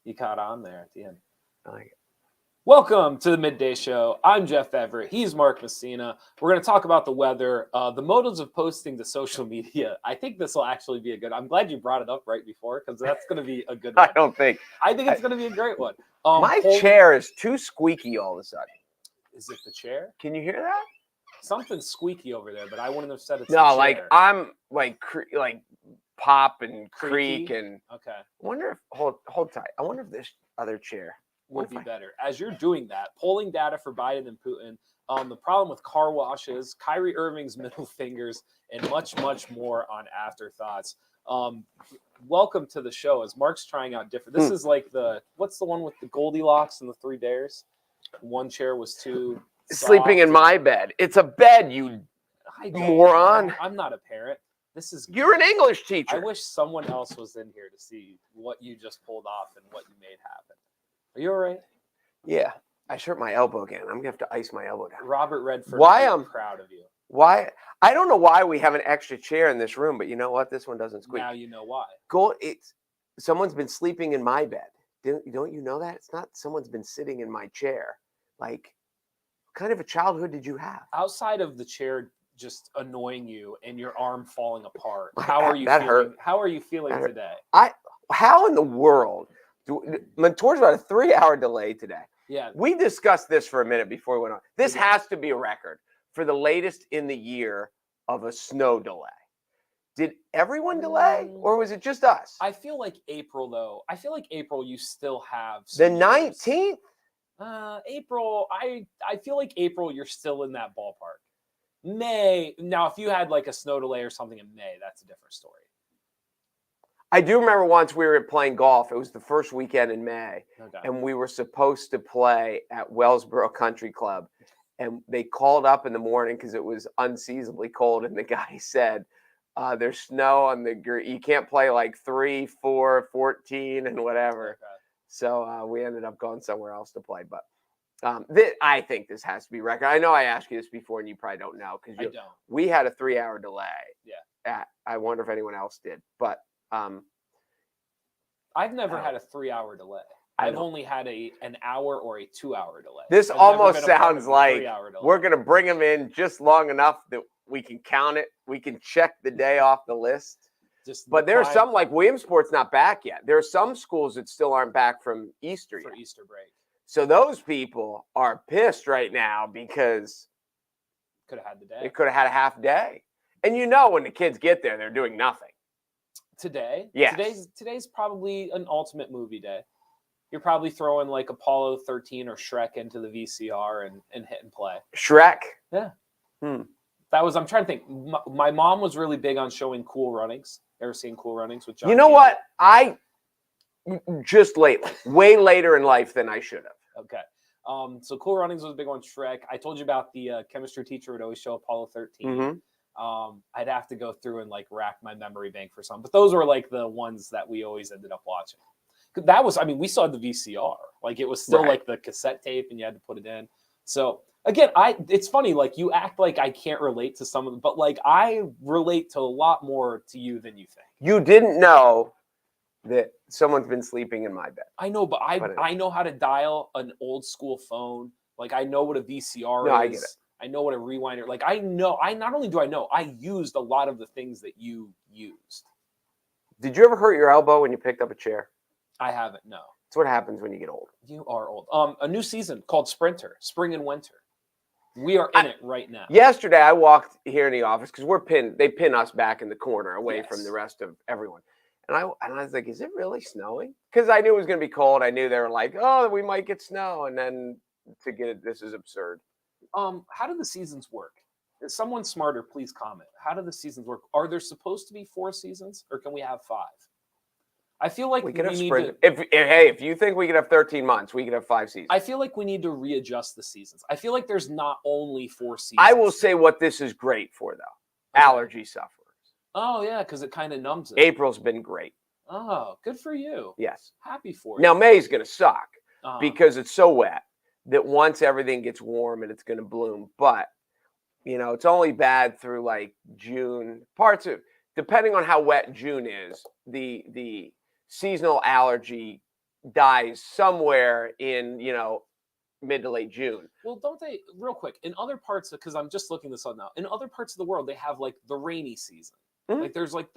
You caught on there at the end. I like it. Welcome to the Midday Show. I'm Jeff Everett. He's Mark Messina. We're going to talk about the weather, the motives of posting to social media. I think this will actually be a good. I'm glad you brought it up right before because that's going to be a good one. I think it's going to be a great one. My chair is too squeaky all of a sudden. Is it the chair? Can you hear that? Something's squeaky over there, but I wouldn't have said it's No, the like chair. I'm like pop and Creaky? creak and. Okay. I wonder if hold tight. I wonder if this other chair Would be better. As you're doing that, polling data for Biden and Putin, the problem with car washes, Kyrie Irving's middle fingers, and much, much more on Afterthoughts. Welcome to the show. As Mark's trying out different. This is like what's the one with the Goldilocks and the Three Bears? One chair was too sleeping in my bed. It's a bed, you moron. know. I'm not a parent. You're an English teacher. I wish someone else was in here to see what you just pulled off and what you made happen. Are you all right? Yeah. I hurt my elbow again. I'm going to have to ice my elbow down. Robert Redford, I'm proud of you. Why? I don't know why we have an extra chair in this room, but you know what? This one doesn't squeak. Now you know why. Someone's been sleeping in my bed. Don't you know that? It's not someone's been sitting in my chair. Like, what kind of a childhood did you have? Outside of the chair just annoying you and your arm falling apart, how are you that feeling? hurt. How are you feeling That hurt. today? How in the world? Mentor's about a 3-hour delay today. Yeah. We discussed this for a minute before we went on. This has to be a record for the latest in the year of a snow delay. Did everyone delay, or was it just us? I feel like April, though. I feel like April, you still have the 19th. April. I feel like April, you're still in that ballpark. May. Now, if you had like a snow delay or something in May, that's a different story. I do remember once we were playing golf. It was the first weekend in May, and we were supposed to play at Wellsboro Country Club. And they called up in the morning because it was unseasonably cold. And the guy said, there's snow on the green. You can't play like 3, 4, 14 and whatever. Okay. So we ended up going somewhere else to play. But I think this has to be record. I know I asked you this before and you probably don't know because we had a 3-hour delay. Yeah. I wonder if anyone else did. But I've never had a 3-hour delay. I've only had an hour or a 2-hour delay. This almost sounds like we're going to bring them in just long enough that we can count it. We can check the day off the list. But there are some, like Williamsport's not back yet. There are some schools that still aren't back from Easter yet. For Easter break. So those people are pissed right now because could have had the day. They could have had a half day. And you know when the kids get there, they're doing nothing. Today? Yeah. Today's probably an ultimate movie day. You're probably throwing like Apollo 13 or Shrek into the VCR and hit and play. Shrek? Yeah. I'm trying to think. My mom was really big on showing Cool Runnings. Ever seen Cool Runnings with John? You know what? Just lately, way later in life than I should have. Okay. So Cool Runnings was a big one. Shrek. I told you about the chemistry teacher would always show Apollo 13. Mm-hmm. I'd have to go through and like rack my memory bank for some, but those were like the ones that we always ended up watching. That was, we saw the VCR, like it was still like the cassette tape and you had to put it in. So again, it's funny, like you act like I can't relate to some of them, but like I relate to a lot more to you than you think. You didn't know that someone's been sleeping in my bed. I know, but I know how to dial an old school phone. Like I know what a VCR is. I get it. I know what a rewinder. Like not only do I know, I used a lot of the things that you used. Did you ever hurt your elbow when you picked up a chair? I haven't, no. It's what happens when you get old. You are old. A new season called Sprinter, Spring and Winter. We are in it right now. Yesterday, I walked here in the office because they pin us back in the corner away from the rest of everyone. And I was like, is it really snowing? Because I knew it was going to be cold. I knew they were like, oh, we might get snow. And then to get it, this is absurd. How do the seasons work? If someone smarter, please comment. How do the seasons work? Are there supposed to be 4 seasons or can we have 5? I feel like we could have spring. If you think we could have 13 months, we could have 5 seasons. I feel like we need to readjust the seasons. I feel like there's not only 4 seasons. I will say what this is great for, though. Okay. Allergy sufferers. Oh, yeah, because it kind of numbs it. April's been great. Oh, good for you. Yes. Happy for you. Now, May's going to suck because it's so wet that once everything gets warm and it's going to bloom. But, it's only bad through like June. Depending on how wet June is, the seasonal allergy dies somewhere in, mid to late June. Well, don't they, real quick, in other parts, because I'm just looking this up now, in other parts of the world, they have like the rainy season. Mhm. Like there's like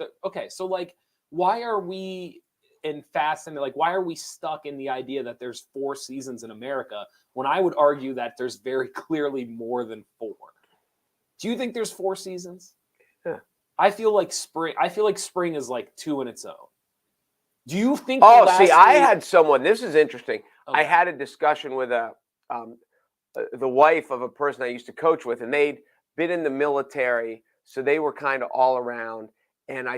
so like, why are we why are we stuck in the idea that there's 4 seasons in America when I would argue that there's very clearly more than 4? Do you think there's 4 seasons? Yeah. I feel like spring is like 2 in its own. Do you think Oh, see, I had someone, this is interesting. Okay. I had a discussion with the wife of a person I used to coach with, and they'd been in the military, so they were kind of all around. And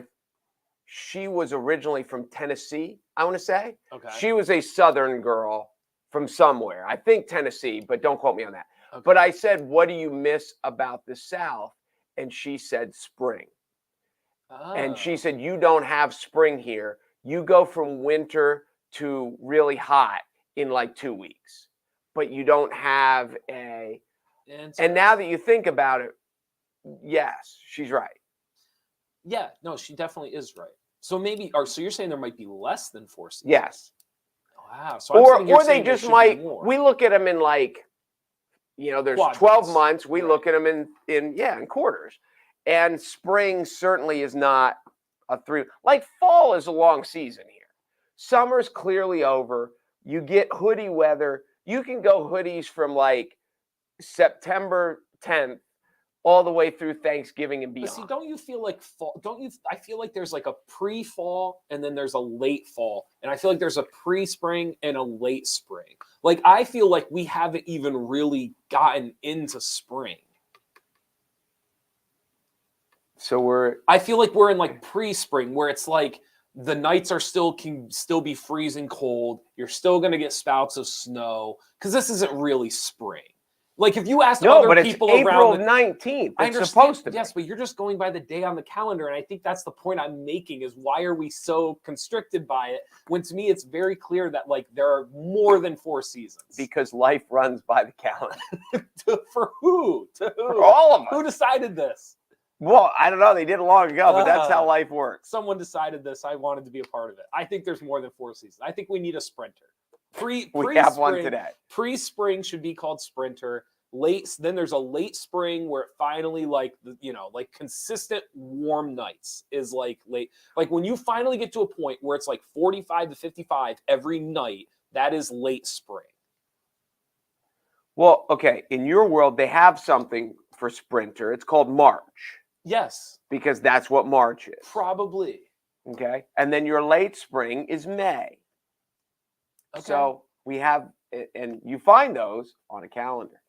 she was originally from Tennessee, I want to say. Okay. She was a Southern girl from somewhere. I think Tennessee, but don't quote me on that. Okay. But I said, what do you miss about the South? And she said, spring. And she said, you don't have spring here. You go from winter to really hot in like 2 weeks, but you don't have and now that you think about it, yes, she's right. Yeah, no, she definitely is right. So maybe, so you're saying there might be less than 4 seasons? Yes. Wow. So or they just might, we look at them in like, there's 12 months. We look at them in quarters. And spring certainly is not a 3. Like fall is a long season here. Summer's clearly over. You get hoodie weather. You can go hoodies from like September 10th all the way through Thanksgiving and beyond. But see, don't you feel like fall? I feel like there's like a pre-fall and then there's a late fall. And I feel like there's a pre-spring and a late spring. Like I feel like we haven't even really gotten into spring. So I feel like we're in like pre-spring where it's like the nights can still be freezing cold. You're still going to get spouts of snow because this isn't really spring. Like if you ask other people it's April around 19th. I It's understand, supposed to be. yes, but you're just going by the day on the calendar. And I think that's the point I'm making is why are we so constricted by it? When to me, it's very clear that like there are more than 4 seasons. Because life runs by the calendar. For who? To who? For all of us. Who decided this? Well, I don't know. They did it long ago, but that's how life works. Someone decided this. I wanted to be a part of it. I think there's more than 4 seasons. I think we need a sprinter. We have one today. Pre-spring should be called sprinter. Then there's a late spring where it finally like consistent warm nights is like late. Like when you finally get to a point where it's like 45 to 55 every night, that is late spring. Well, okay. In your world, they have something for sprinter. It's called March. Yes. Because that's what March is. Probably. Okay. And then your late spring is May. Okay. So we have, and you find those on a calendar.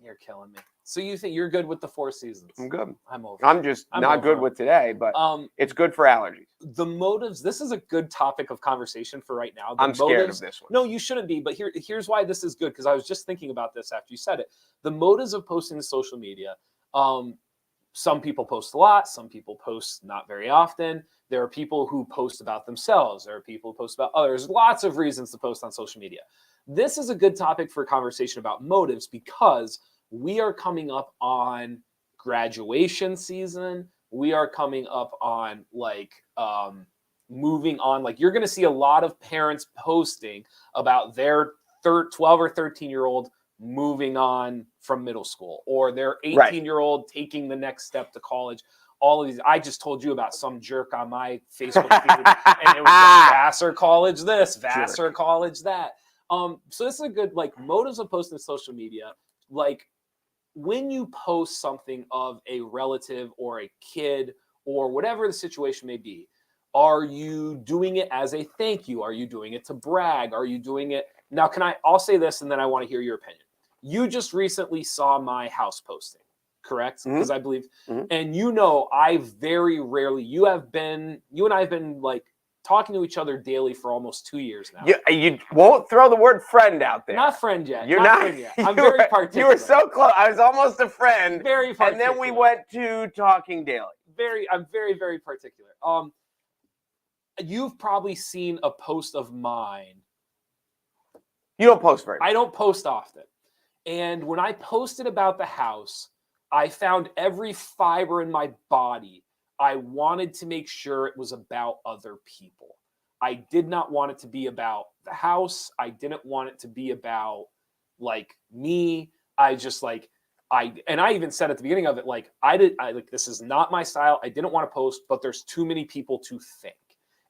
You're killing me. So you think you're good with the 4 seasons? I'm good. I'm just not good with today, but it's good for allergies. The motives, this is a good topic of conversation for right now. I'm scared of this one. No, you shouldn't be, but here's why this is good, because I was just thinking about this after you said it. The motives of posting to social media, some people post a lot, some people post not very often. There are people who post about themselves. There are people who post about others. Lots of reasons to post on social media. This is a good topic for conversation about motives because we are coming up on graduation season. We are coming up on moving on. Like you're going to see a lot of parents posting about their 12 or 13-year-old moving on from middle school or their 18-year-old taking the next step to college. All of these, I just told you about some jerk on my Facebook feed, and it was like, Vassar College this, Vassar College that. So this is a good motives of posting to social media. Like when you post something of a relative or a kid or whatever the situation may be, are you doing it as a thank you? Are you doing it to brag? Are you doing it? Now, I'll say this and then I want to hear your opinion. You just recently saw my house posting, correct? Because I believe, and I very rarely, you and I have been talking to each other daily for almost 2 years now. You won't throw the word friend out there. Not friend yet. You're not friend yet. I'm very particular. You were so close. I was almost a friend. Very particular. And then we went to talking daily. I'm very, very particular. You've probably seen a post of mine. You don't post very much. I don't post often. And when I posted about the house, I found every fiber in my body. I wanted to make sure it was about other people. I did not want it to be about the house. I didn't want it to be about like me. I just like, and I even said at the beginning of it, like, like, this is not my style. I didn't want to post, but there's too many people to think.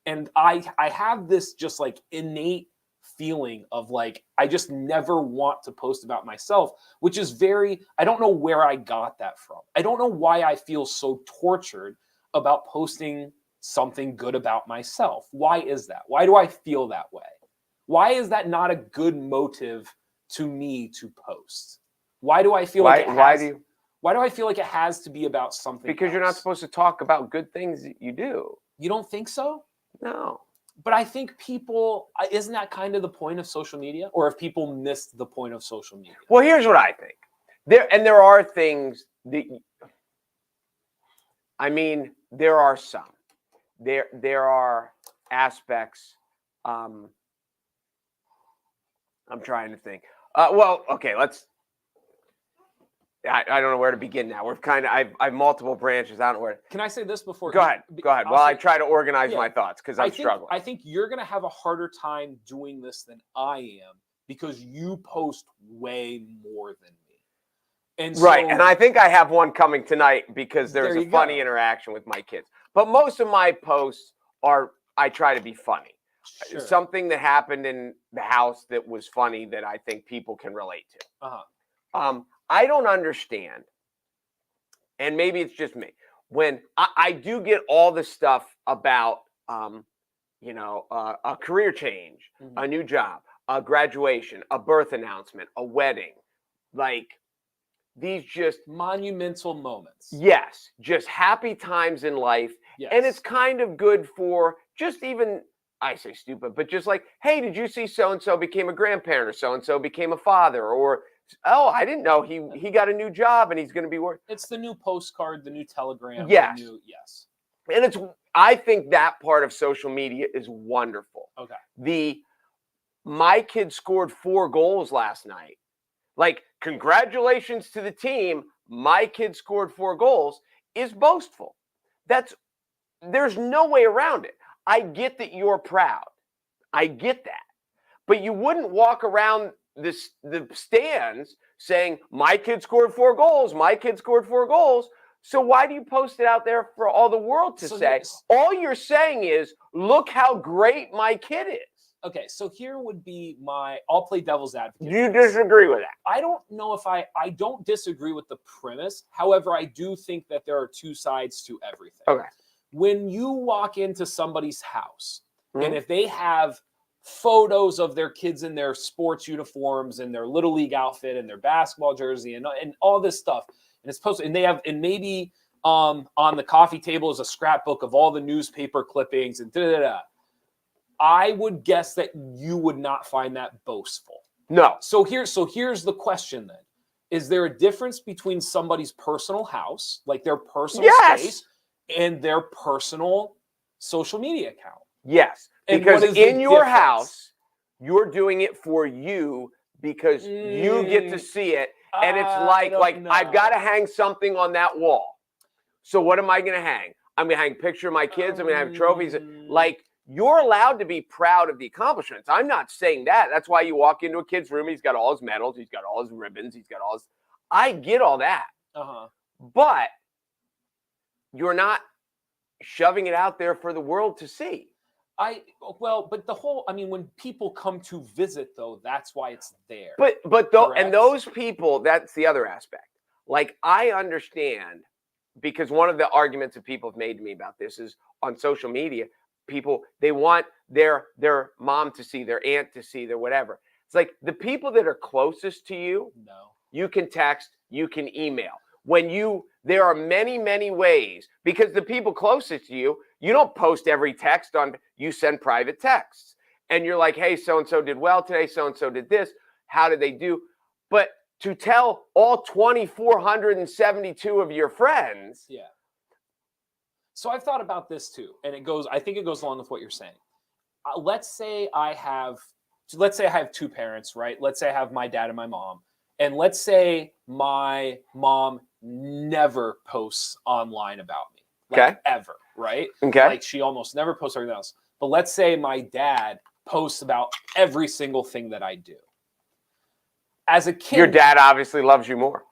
And I have this just like innate feeling of like, I just never want to post about myself, which is I don't know where I got that from. I don't know why I feel so tortured about posting something good about myself. Why is that? Why do I feel that way? Why is that not a good motive to me to post? Why do I feel like why do I feel like it has to be about something Because else? you're not supposed to talk about good things that you do. You don't think so? No. But I think people, isn't that kind of the point of social media? Or if people missed the point of social media? Well, here's what I think. There are things that, I mean, there are some. There are aspects. I'm trying to think. Well, okay, I don't know where to begin now. I have multiple branches. I don't know where. Can I say this before? Go ahead. While I try to organize my thoughts, because I'm struggling. I think you're going to have a harder time doing this than I am because you post way more than me. And right. And I think I have one coming tonight because there's a funny interaction with my kids. But most of my posts I try to be funny. Sure. Something that happened in the house that was funny that I think people can relate to. I don't understand, and maybe it's just me, when I do get all the stuff about, a career change, a new job, a graduation, a birth announcement, a wedding, like these just monumental moments. Yes, just happy times in life. Yes. And it's kind of good for just even, I say stupid, but just like, hey, did you see so-and-so became a grandparent or so-and-so became a father? Or, oh, I didn't know he got a new job and he's going to be working. It's the new postcard, the new telegram. Yes. Yes. And I think that part of social media is wonderful. Okay. My kid scored 4 goals last night. Like, congratulations to the team. My kid scored 4 goals is boastful. There's no way around it. I get that you're proud. I get that. But you wouldn't walk around the stands saying, my kid scored 4 goals. My kid scored 4 goals. So why do you post it out there for all the world to say? All you're saying is, look how great my kid is. Okay, so here would be I'll play devil's advocate. You disagree with that? I don't know if I don't disagree with the premise. However, I do think that there are 2 sides to everything. Okay. When you walk into somebody's house, and if they have photos of their kids in their sports uniforms and their little league outfit and their basketball jersey and all this stuff, and it's posted, and maybe on the coffee table is a scrapbook of all the newspaper clippings and I would guess that you would not find that boastful. No. So here's the question then. Is there a difference between somebody's personal house, like their personal space, and their personal social media account? Yes. Because in your house, you're doing it for you because you get to see it. And it's like I've got to hang something on that wall. So what am I going to hang? I'm going to hang a picture of my kids. I'm going to have trophies. Like, you're allowed to be proud of the accomplishments. I'm not saying that. That's why you walk into a kid's room. He's got all his medals. He's got all his ribbons. He's got all his. I get all that. But you're not shoving it out there for the world to see. When people come to visit, though, that's why it's there. And those people, that's the other aspect. Like, I understand, because one of the arguments that people have made to me about this is on social media, people, they want their mom to see, their aunt to see, their whatever. It's like the people that are closest to you, you can text, you can email. There are many, many ways, because the people closest to you, you don't post every text you send private texts. And you're like, hey, so-and-so did well today, so-and-so did this. How did they do? But to tell all 2,472 of your friends. Yeah. So I've thought about this too, and I think it goes along with what you're saying. Let's say I have 2 parents, right? Let's say I have my dad and my mom, and let's say my mom never posts online about me, ever, right? Okay. Like, she almost never posts everything else. But let's say my dad posts about every single thing that I do. As a kid, your dad obviously loves you more.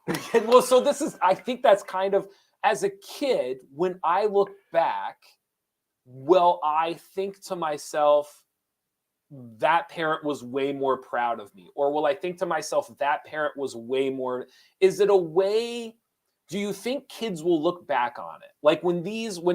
well, so this is, I think that's kind of, as a kid, when I look back, well, I think to myself, that parent was way more proud of me. Or will I think to myself, that parent was way more, is it a way, do you think kids will look back on it? Like when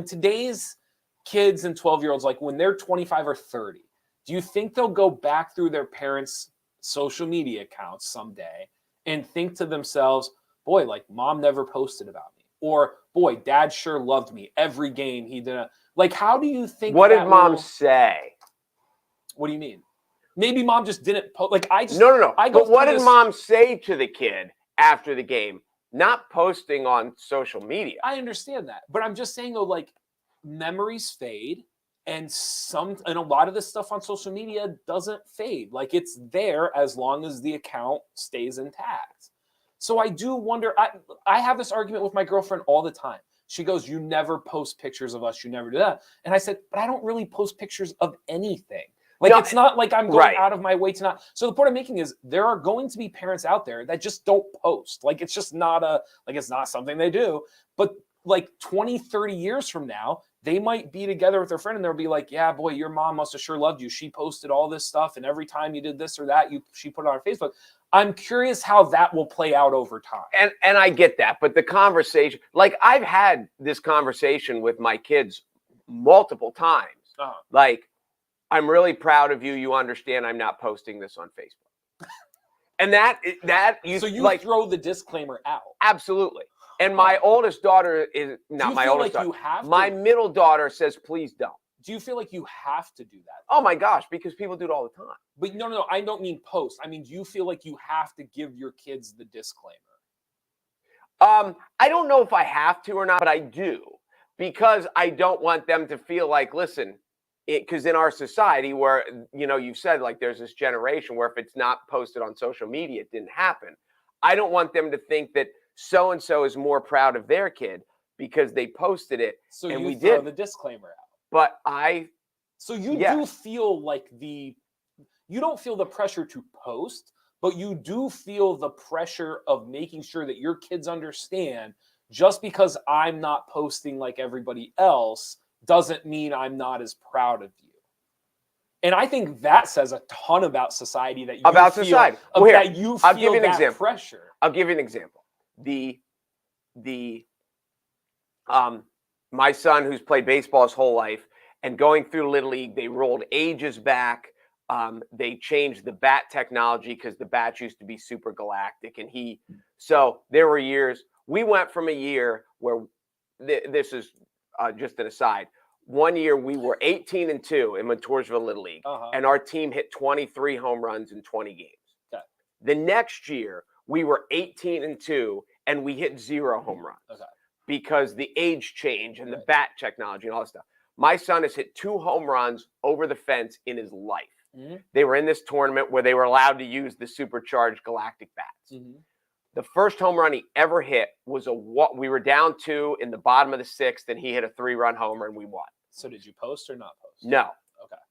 today's kids and 12-year-olds, like when they're 25 or 30, do you think they'll go back through their parents' social media accounts someday and think to themselves, boy, like mom never posted about me, or boy, dad sure loved me every game he did? Like, how do you think? What did mom say? What do you mean? Maybe mom just didn't post. Like I just no. I go but what through did this- mom say to the kid after the game? Not posting on social media. I understand that, but I'm just saying though, like memories fade, and a lot of this stuff on social media doesn't fade. Like it's there as long as the account stays intact. So I do wonder. I have this argument with my girlfriend all the time. She goes, "You never post pictures of us. You never do that." And I said, "But I don't really post pictures of anything. Like it's not like I'm going out of my way to not." So the point I'm making is there are going to be parents out there that just don't post. Like it's just not it's not something they do. But like 20, 30 years from now, they might be together with their friend and they'll be like, "Yeah, boy, your mom must have sure loved you. She posted all this stuff, and every time you did this or that, she put it on her Facebook." I'm curious how that will play out over time. And I get that, but the conversation, like I've had this conversation with my kids multiple times. Like, I'm really proud of you. You understand I'm not posting this on Facebook. And so you like, throw the disclaimer out. Absolutely. And my oldest daughter is not my oldest daughter. You have my middle daughter says, please don't. Do you feel like you have to do that? Oh my gosh, because people do it all the time. But no, I don't mean post. I mean, do you feel like you have to give your kids the disclaimer? I don't know if I have to or not, but I do. Because I don't want them to feel like, listen, because in our society where, you've said like there's this generation where if it's not posted on social media, it didn't happen. I don't want them to think that so-and-so is more proud of their kid because they posted it. So and you we throw did the disclaimer out. But so you do feel like you don't feel the pressure to post, but you do feel the pressure of making sure that your kids understand just because I'm not posting like everybody else doesn't mean I'm not as proud of you. And I think that says a ton about society that you about feel, society. Well, here, that you feel I'll give you an that example. Pressure. I'll give you an example. My son, who's played baseball his whole life, and going through Little League, they rolled ages back. They changed the bat technology because the bats used to be super galactic, and so there were years. We went from a year where this is just an aside. One year we were 18-2 in Montoursville Little League, and our team hit 23 home runs in 20 games. Okay. The next year we were 18-2, and we hit 0 home runs. Okay. Because the age change and the bat technology and all that stuff. My son has hit 2 home runs over the fence in his life. Mm-hmm. They were in this tournament where they were allowed to use the supercharged galactic bats. Mm-hmm. The first home run he ever hit was we were down 2 in the bottom of the 6th, and he hit a 3-run homer, and we won. So did you post or not post? No. Okay.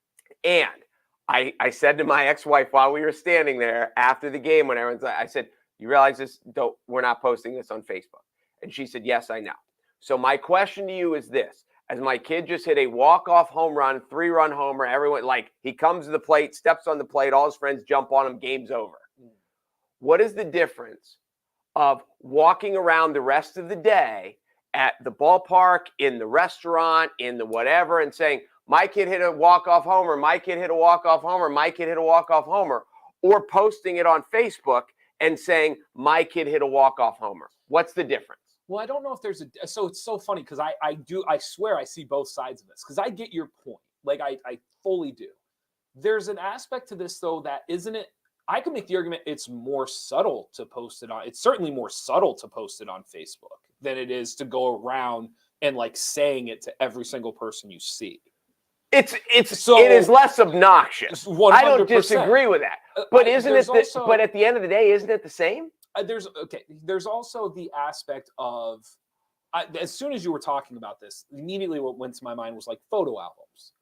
And I said to my ex-wife while we were standing there after the game, when I said, "You realize this? We're not posting this on Facebook." And she said, "Yes, I know." So my question to you is this. As my kid just hit a walk-off home run, 3-run homer, everyone, like, he comes to the plate, steps on the plate, all his friends jump on him, game's over. What is the difference of walking around the rest of the day at the ballpark, in the restaurant, in the whatever, and saying, my kid hit a walk-off homer, my kid hit a walk-off homer, my kid hit a walk-off homer, or posting it on Facebook and saying, my kid hit a walk-off homer? What's the difference? Well, I don't know if there's so it's so funny because I swear I see both sides of this because I get your point. Like I fully do. There's an aspect to this though that isn't it. I can make the argument it's more subtle to post it on. It's certainly more subtle to post it on Facebook than it is to go around and like saying it to every single person you see. It is less obnoxious. 100%. I don't disagree with that. But but at the end of the day, isn't it the same? There's also the aspect of as soon as you were talking about this, immediately what went to my mind was like photo albums.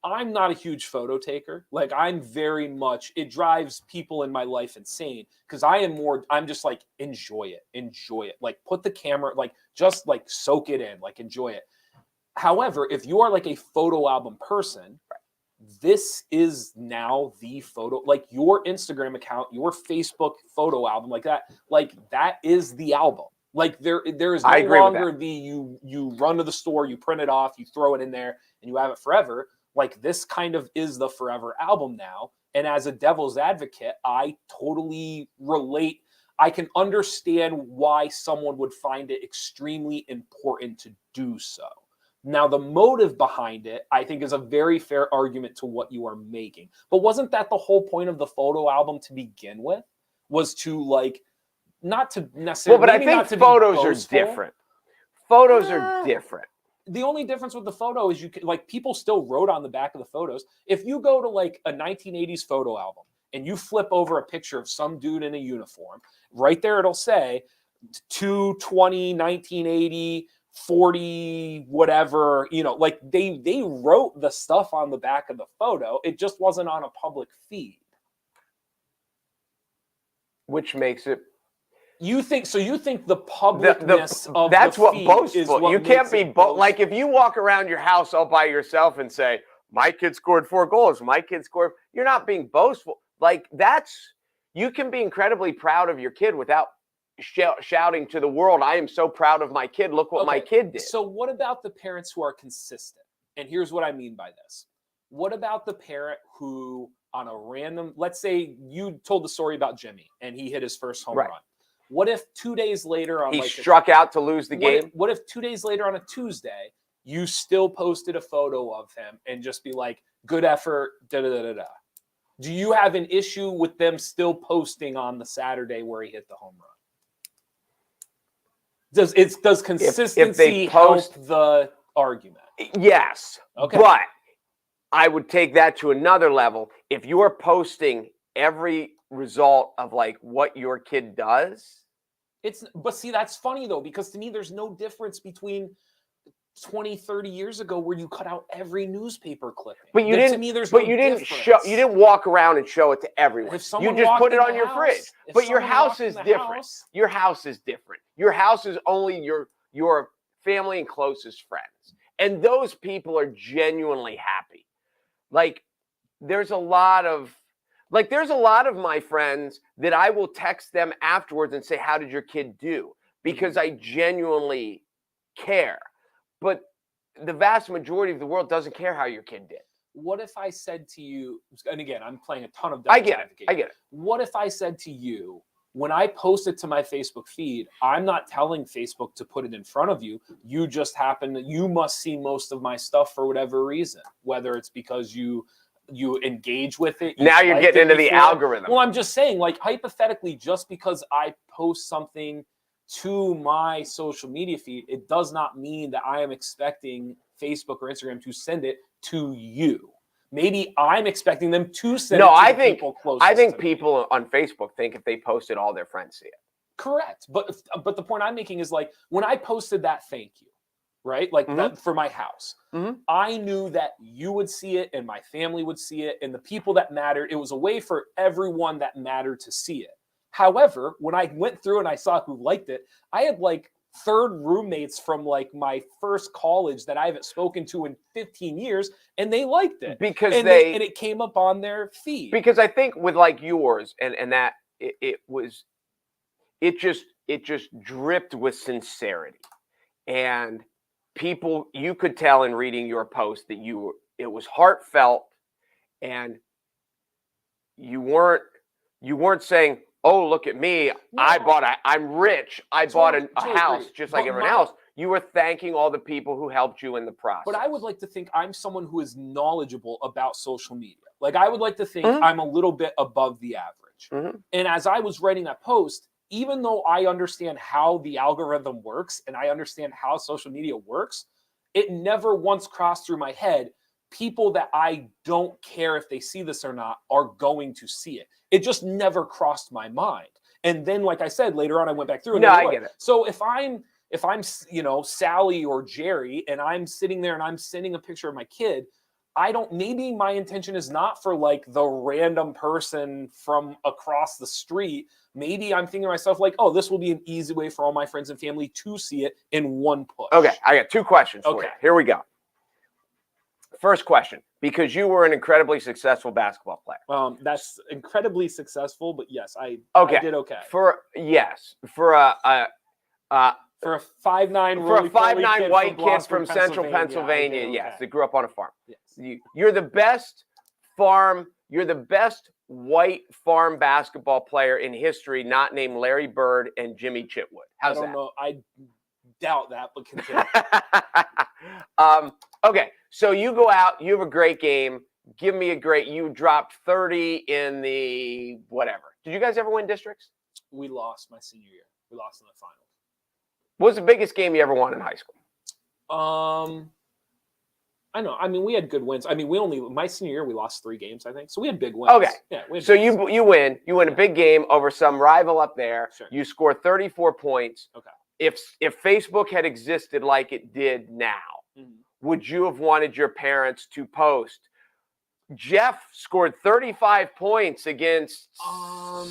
I'm not a huge photo taker. Like I'm very much, it drives people in my life insane because I'm just like, enjoy it. Like put the camera, like just like soak it in, like enjoy it. However, if you are like a photo album person, this is now the photo, like your Instagram account, your Facebook photo album, like that is the album. Like there is no longer the you run to the store, you print it off, you throw it in there, and you have it forever. Like this kind of is the forever album now. And as a devil's advocate, I totally relate. I can understand why someone would find it extremely important to do so. Now, the motive behind it, I think, is a very fair argument to what you are making. But wasn't that the whole point of the photo album to begin with? Was to like, not to necessarily. Well, but I think photos are different. Photos are different. The only difference with the photo is you can, like, people still wrote on the back of the photos. If you go to like a 1980s photo album and you flip over a picture of some dude in a uniform, right there it'll say 2/20 1980. 40 whatever, you know, like they wrote the stuff on the back of the photo. It just wasn't on a public feed, which makes it, you think the publicness of that's the what feed boastful is what you can't be like if you walk around your house all by yourself and say my kid scored 4 goals, my kid scored, you're not being boastful. Like you can be incredibly proud of your kid without shouting to the world, I am so proud of my kid. Look what my kid did. So what about the parents who are consistent? And here's what I mean by this. What about the parent who on a random, let's say you told the story about Jimmy and he hit his first home run. What if 2 days later on he struck out to lose the game? What if 2 days later on a Tuesday, you still posted a photo of him and just be like, good effort, da-da-da-da-da. Do you have an issue with them still posting on the Saturday where he hit the home run? Does consistency help the argument? Yes. Okay. But I would take that to another level. If you are posting every result of like what your kid does. But see, that's funny though, because to me, there's no difference between 20, 30 years ago where you cut out every newspaper clipping. But you didn't, to me, there's but no you didn't difference. you didn't walk around and show it to everyone. You just put it on your fridge. But your house is different. Your house is different. Your house is only your family and closest friends. And those people are genuinely happy. Like there's a lot of my friends that I will text them afterwards and say, how did your kid do? Because I genuinely care. But the vast majority of the world doesn't care how your kid did. What if I said to you, and again, I'm playing a ton of devil's advocate. I get it. What if I said to you, when I post it to my Facebook feed, I'm not telling Facebook to put it in front of you. You just you must see most of my stuff for whatever reason, whether it's because you engage with it. Now you're getting into the algorithm. Well, I'm just saying, like, hypothetically, just because I post something to my social media feed, it does not mean that I am expecting Facebook or Instagram to send it to you. Maybe I'm expecting them to send it to people closest. I think people on Facebook think if they post it, all their friends see it. Correct. But the point I'm making is like when I posted that thank you, right? Like that for my house, I knew that you would see it and my family would see it and the people that mattered. It was a way for everyone that mattered to see it. However, when I went through and I saw who liked it, I had like third roommates from like my first college that I haven't spoken to in 15 years, and they liked it because and it came up on their feed. Because I think with like yours and that it just dripped with sincerity, and people, you could tell in reading your post that it was heartfelt, and you weren't saying, oh, look at me. No. I'm rich. I bought a house just like everyone else. You were thanking all the people who helped you in the process. But I would like to think I'm someone who is knowledgeable about social media. Like I would like to think I'm a little bit above the average. And as I was writing that post, even though I understand how the algorithm works and I understand how social media works, it never once crossed through my head, people that I don't care if they see this or not are going to see it. It just never crossed my mind. And then, like I said, later on, I went back through. And I get it. So if I'm, Sally or Jerry, and I'm sitting there and I'm sending a picture of my kid, maybe my intention is not for like the random person from across the street. Maybe I'm thinking to myself like, oh, this will be an easy way for all my friends and family to see it in one push. Okay, I got 2 questions for you. Here we go. First question, because you were an incredibly successful basketball player. That's incredibly successful, but yes, I did okay. For a 5'9" white kid from Central Pennsylvania, yes, that grew up on a farm. Yes. You're the best white farm basketball player in history, not named Larry Bird and Jimmy Chitwood. How's that? I don't know. I doubt that, but continue. Okay, so you go out, you have a great game. Give me you dropped 30 in the whatever. Did you guys ever win districts? We lost my senior year. We lost in the finals. What was the biggest game you ever won in high school? I know. I mean, we had good wins. I mean, my senior year we lost 3 games, I think. So we had big wins. Okay. Yeah. So you win a big game over some rival up there. Sure. You score 34 points. Okay. If Facebook had existed like it did now, would you have wanted your parents to post, Jeff scored 35 points against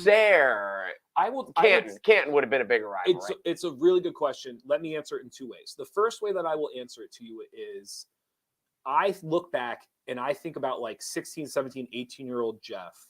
Sayre? Canton would have been a bigger rival. It's a really good question. Let me answer it in 2 ways. The first way that I will answer it to you is I look back and I think about like 16, 17, 18-year-old Jeff.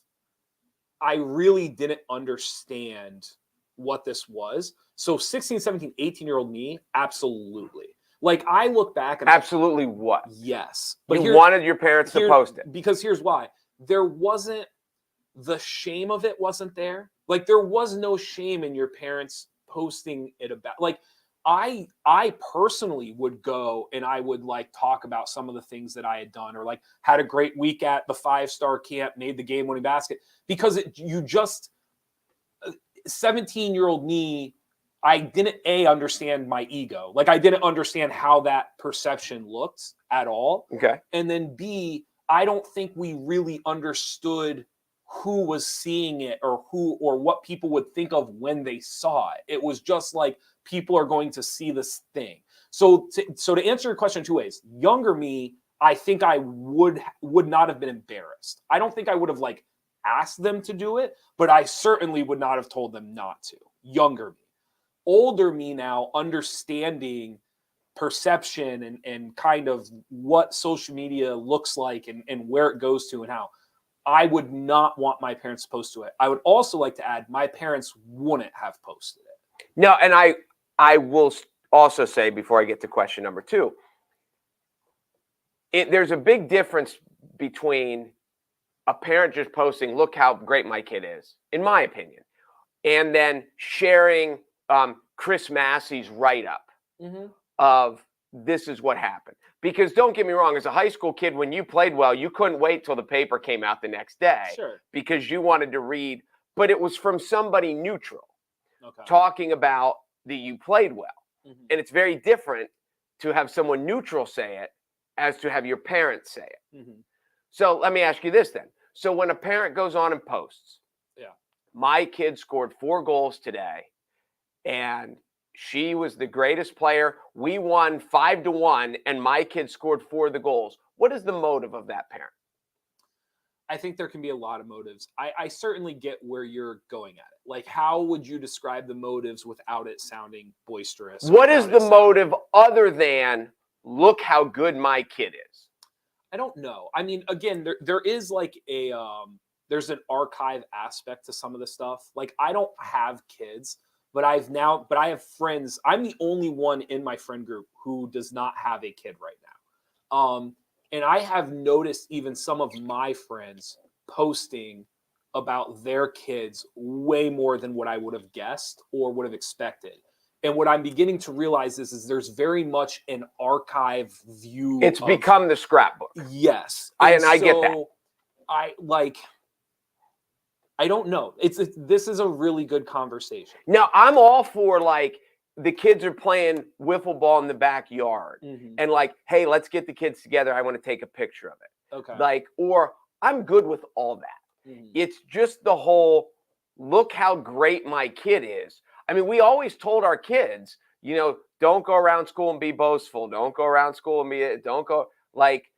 I really didn't understand what this was. So 16, 17, 18-year-old me, absolutely. Like I look back and absolutely what? Yes. But you wanted your parents to post it. Because here's why. The shame of it wasn't there. Like there was no shame in your parents posting it about. Like I personally would go and I would like talk about some of the things that I had done or like had a great week at the 5-star camp, made the game-winning basket because 17-year-old me, I didn't understand my ego. Like I didn't understand how that perception looked at all. Okay. And then B, I don't think we really understood who was seeing it or what people would think of when they saw it. It was just like people are going to see this thing. So to answer your question in 2 ways, younger me, I think I would not have been embarrassed. I don't think I would have like asked them to do it, but I certainly would not have told them not to. Younger me. Older me now, understanding perception and kind of what social media looks like and where it goes to and how, I would not want my parents to post to it. I would also like to add, my parents wouldn't have posted it. No, and I will also say before I get to question number 2, there's a big difference between a parent just posting, look how great my kid is, in my opinion, and then sharing Chris Massey's write-up of this is what happened. Because don't get me wrong, as a high school kid, when you played well, you couldn't wait till the paper came out the next day because you wanted to read, but it was from somebody neutral talking about that you played well. And it's very different to have someone neutral say it as to have your parents say it. So let me ask you this then. So when a parent goes on and posts, my kid scored 4 goals today, and she was the greatest player. We won 5-1, and my kid scored 4 of the goals. What is the motive of that parent? I think there can be a lot of motives. I certainly get where you're going at it. Like, how would you describe the motives without it sounding boisterous? What is the motive other than, look how good my kid is? I don't know. I mean, again, there is like there's an archive aspect to some of the stuff. Like, I don't have kids, but I have friends. I'm the only one in my friend group who does not have a kid right now. And I have noticed even some of my friends posting about their kids way more than what I would have guessed or would have expected. And what I'm beginning to realize is there's very much an archive view. It's become the scrapbook. Yes. I get that. I don't know. This is a really good conversation. Now, I'm all for like the kids are playing wiffle ball in the backyard and like, hey, let's get the kids together. I want to take a picture of it. Okay. Like, or I'm good with all that. It's just the whole, look how great my kid is. I mean, we always told our kids, you know, don't go around school and be boastful. Don't go around school and don't go like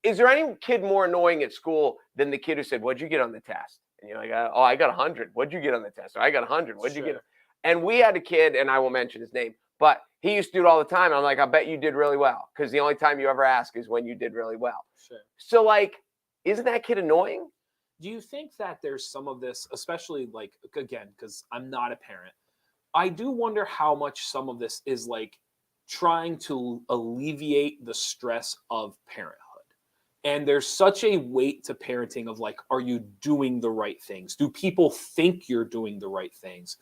is there any kid more annoying at school than the kid who said, "What'd you get on the test?" And you're like, "Oh, I got 100. What'd you get on the test?" Or, "I got 100. What'd you get?" And we had a kid, and I won't mention his name, but he used to do it all the time. I'm like, "I bet you did really well," because the only time you ever ask is when you did really well. Sure. So, like, isn't that kid annoying? Do you think that there's some of this, especially like, again, because I'm not a parent, I do wonder how much some of this is like trying to alleviate the stress of parenthood. And there's such a weight to parenting of like, are you doing the right things? Do people think you're doing the right things?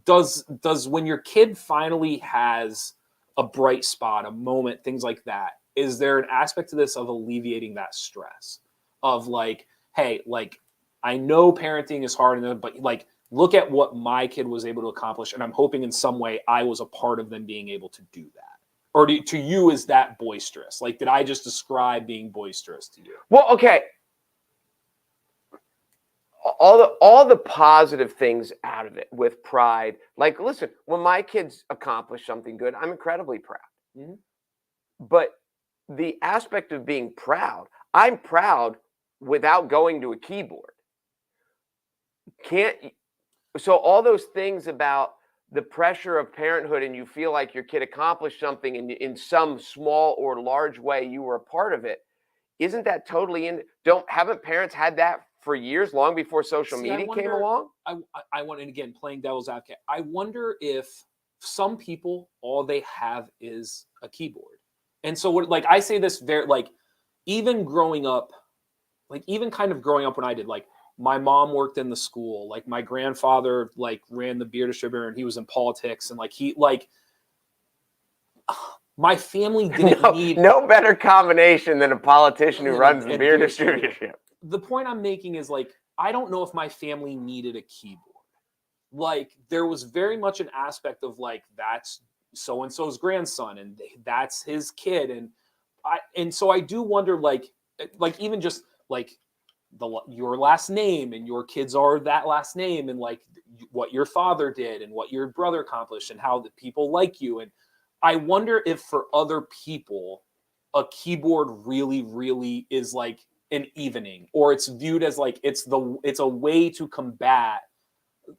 Does when your kid finally has a bright spot, a moment, things like that, is there an aspect to this of alleviating that stress of like, hey, like, I know parenting is hard, but like, look at what my kid was able to accomplish, and I'm hoping in some way I was a part of them being able to do that. Or to you, is that boisterous? Like, did I just describe being boisterous to you? Well, okay. All the positive things out of it with pride. Like, listen, when my kids accomplish something good, I'm incredibly proud. Mm-hmm. But the aspect of being proud, I'm proud without going to a keyboard. So all those things about the pressure of parenthood, and you feel like your kid accomplished something in some small or large way, you were a part of it. Isn't that totally haven't parents had that for years, long before social media came along? I want, and again, playing devil's advocate, I wonder if some people, all they have is a keyboard. And so what, like, I say this very, like, even growing up, like, even kind of growing up when I did, like, my mom worked in the school, like my grandfather, like, ran the beer distributor, and he was in politics, and like, my family didn't need no better combination than a politician who runs the beer distributorship. The point I'm making is, like, I don't know if my family needed a keyboard. Like, there was very much an aspect of like, that's so-and-so's grandson, and that's his kid. And so I do wonder, like even just like your last name, and your kids are that last name, and like what your father did and what your brother accomplished and how the people like you. And I wonder if for other people, a keyboard really, really is like an evening, or it's viewed as like it's a way to combat.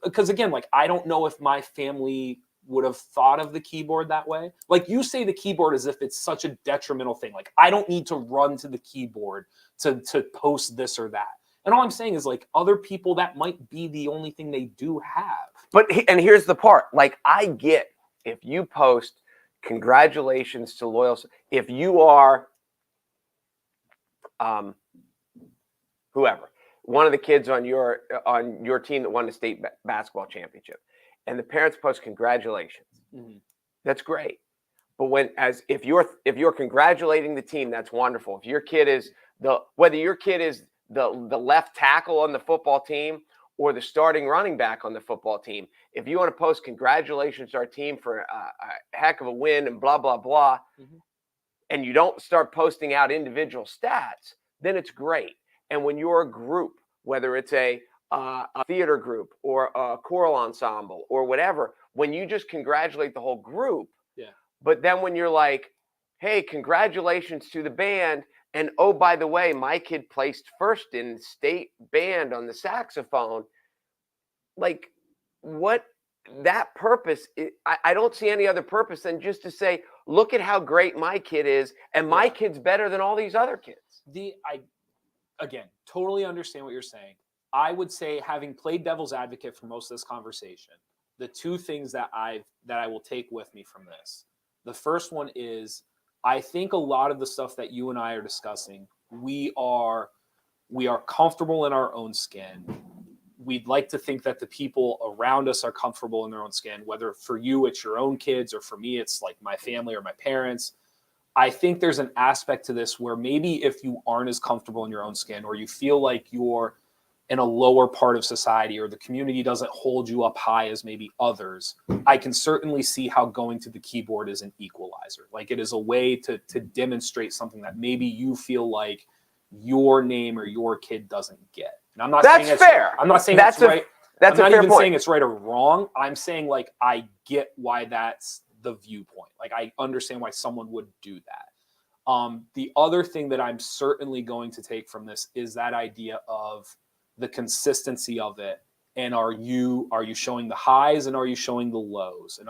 Because again, like, I don't know if my family would have thought of the keyboard that way. Like, you say the keyboard as if it's such a detrimental thing. Like, I don't need to run to the keyboard to post this or that. And all I'm saying is, like, other people, that might be the only thing they do have. And here's the part. Like, I get if you post congratulations to loyal, if you are whoever, one of the kids on your team that won the state basketball championship, and the parents post congratulations, that's great. But if you're congratulating the team, that's wonderful. If your kid is whether your kid is the left tackle on the football team or the starting running back on the football team, if you want to post congratulations to our team for a heck of a win and blah blah blah, and you don't start posting out individual stats, then it's great. And when you're a group, whether it's a theater group or a choral ensemble or whatever, when you just congratulate the whole group, but then when you're like, hey, congratulations to the band, and oh, by the way, my kid placed first in state band on the saxophone, like, what that purpose, I don't see any other purpose than just to say, look at how great my kid is, and my kid's better than all these other kids. Again, totally understand what you're saying. I would say, having played devil's advocate for most of this conversation, the two things that I will take with me from this. The first one is, I think a lot of the stuff that you and I are discussing, we are comfortable in our own skin. We'd like to think that the people around us are comfortable in their own skin, whether for you it's your own kids, or for me it's like my family or my parents. I think there's an aspect to this where maybe if you aren't as comfortable in your own skin, or you feel like you're in a lower part of society, or the community doesn't hold you up high as maybe others, I can certainly see how going to the keyboard is an equalizer. Like, it is a way to demonstrate something that maybe you feel like your name or your kid doesn't get. And I'm not saying it's fair. I'm not saying that's right. That's I'm a fair point. not even saying it's right or wrong. I'm saying, like, I get why that's the viewpoint. Like, I understand why someone would do that. The other thing that I'm certainly going to take from this is that idea of the consistency of it. And are you showing the highs and are you showing the lows?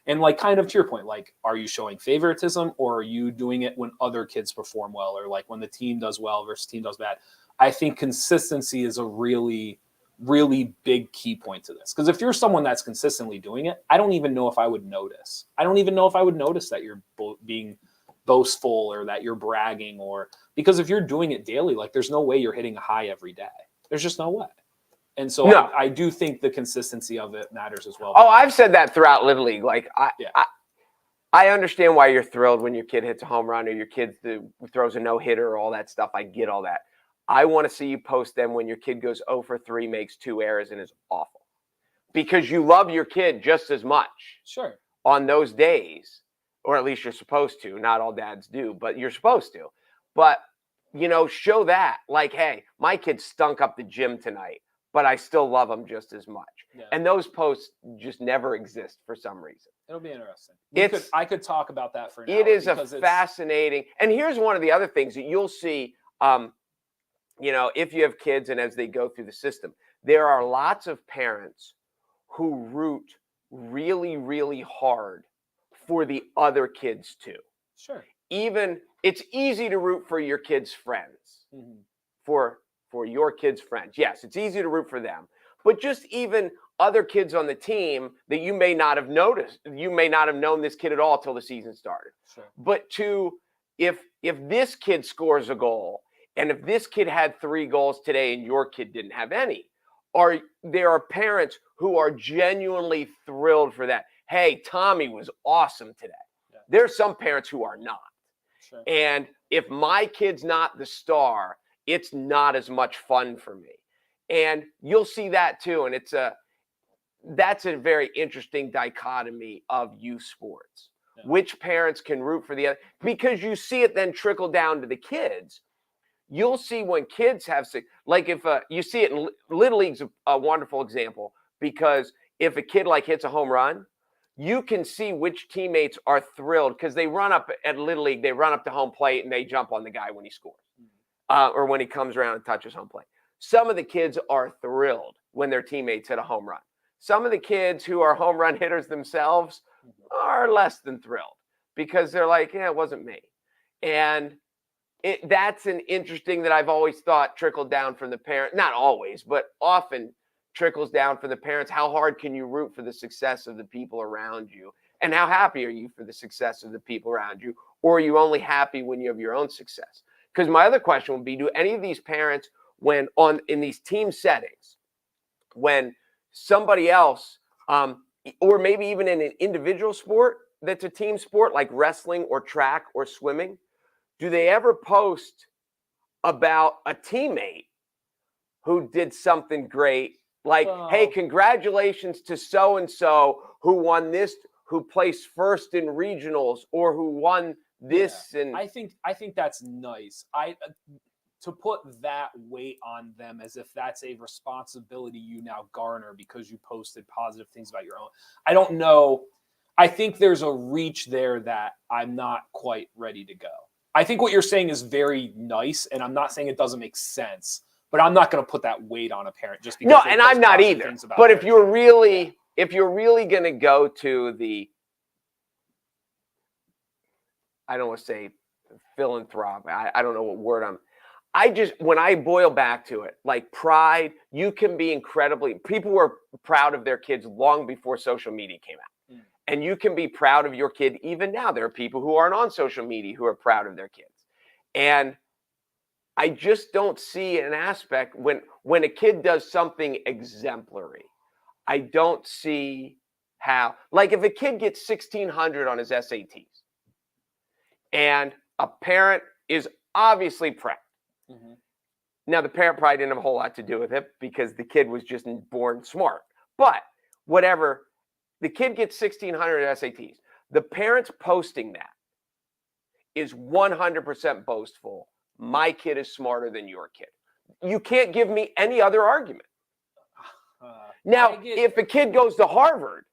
And like kind of to your point, like, are you showing favoritism or are you doing it when other kids perform well, or like when the team does well versus team does bad? I think consistency is a really, really big key point to this. Because if you're someone that's consistently doing it, I don't even know if I would notice. I don't even know if I would notice that you're being boastful or that you're bragging, or because if you're doing it daily, like there's no way you're hitting a high every day. There's just no way. And so No. I do think the consistency of it matters as well. Oh, I've said that throughout Little League. Like I understand why you're thrilled when your kid hits a home run or your kid throws a no-hitter or all that stuff. I get all that. I want to see you post them when your kid goes 0 for 3, makes 2 errors, and is awful. Because you love your kid just as much. Sure. On those days, or at least you're supposed to. Not all dads do, but you're supposed to. But, show that. Like, hey, my kid stunk up the gym tonight, but I still love him just as much. Yeah. And those posts just never exist for some reason. It'll be interesting. I could talk about that for an hour. It is fascinating. And here's one of the other things that you'll see, if you have kids and as they go through the system, there are lots of parents who root really, really hard for the other kids too. Sure. Even it's easy to root for your kids' friends, for your kids' friends. Yes, it's easy to root for them, but just even other kids on the team that you may not have noticed, you may not have known this kid at all till the season started. Sure. But if this kid scores a goal, and if this kid had 3 goals today and your kid didn't have any, or there are parents who are genuinely thrilled for that. Hey, Tommy was awesome today. Yeah. There's some parents who are not. Sure. And if my kid's not the star, it's not as much fun for me. And you'll see that too. And that's a very interesting dichotomy of youth sports. Yeah. Which parents can root for the other, because you see it then trickle down to the kids. You'll see when kids have, like if you see it in Little League's a wonderful example, because if a kid like hits a home run, you can see which teammates are thrilled because they run up at Little League, they run up to home plate and they jump on the guy when he scores or when he comes around and touches home plate. Some of the kids are thrilled when their teammates hit a home run. Some of the kids who are home run hitters themselves are less than thrilled because they're like, yeah, it wasn't me. And that's an interesting that I've always thought trickled down from the parent, not always, but often trickles down for the parents. How hard can you root for the success of the people around you? And how happy are you for the success of the people around you? Or are you only happy when you have your own success? Because my other question would be, do any of these parents, when in these team settings, when somebody else, or maybe even in an individual sport that's a team sport like wrestling or track or swimming, do they ever post about a teammate who did something great? Like, hey, congratulations to so-and-so who won this, who placed first in regionals, or who won this. Yeah. And I think that's nice. To put that weight on them as if that's a responsibility you now garner because you posted positive things about your own. I don't know. I think there's a reach there that I'm not quite ready to go. I think what you're saying is very nice, and I'm not saying it doesn't make sense, but I'm not going to put that weight on a parent just because. No, and I'm not either. But if you're really going to go to the, I don't want to say philanthropic. I don't know what word when I boil back to it, like pride, you can be people were proud of their kids long before social media came out. Mm. And you can be proud of your kid even now. There are people who aren't on social media who are proud of their kids. And I just don't see an aspect when a kid does something exemplary. I don't see how, like if a kid gets 1,600 on his SATs and a parent is obviously proud. Mm-hmm. Now, the parent probably didn't have a whole lot to do with it because the kid was just born smart. But whatever, the kid gets 1,600 SATs. The parents posting that is 100% boastful. My kid is smarter than your kid. You can't give me any other argument. Now, if a kid goes to Harvard,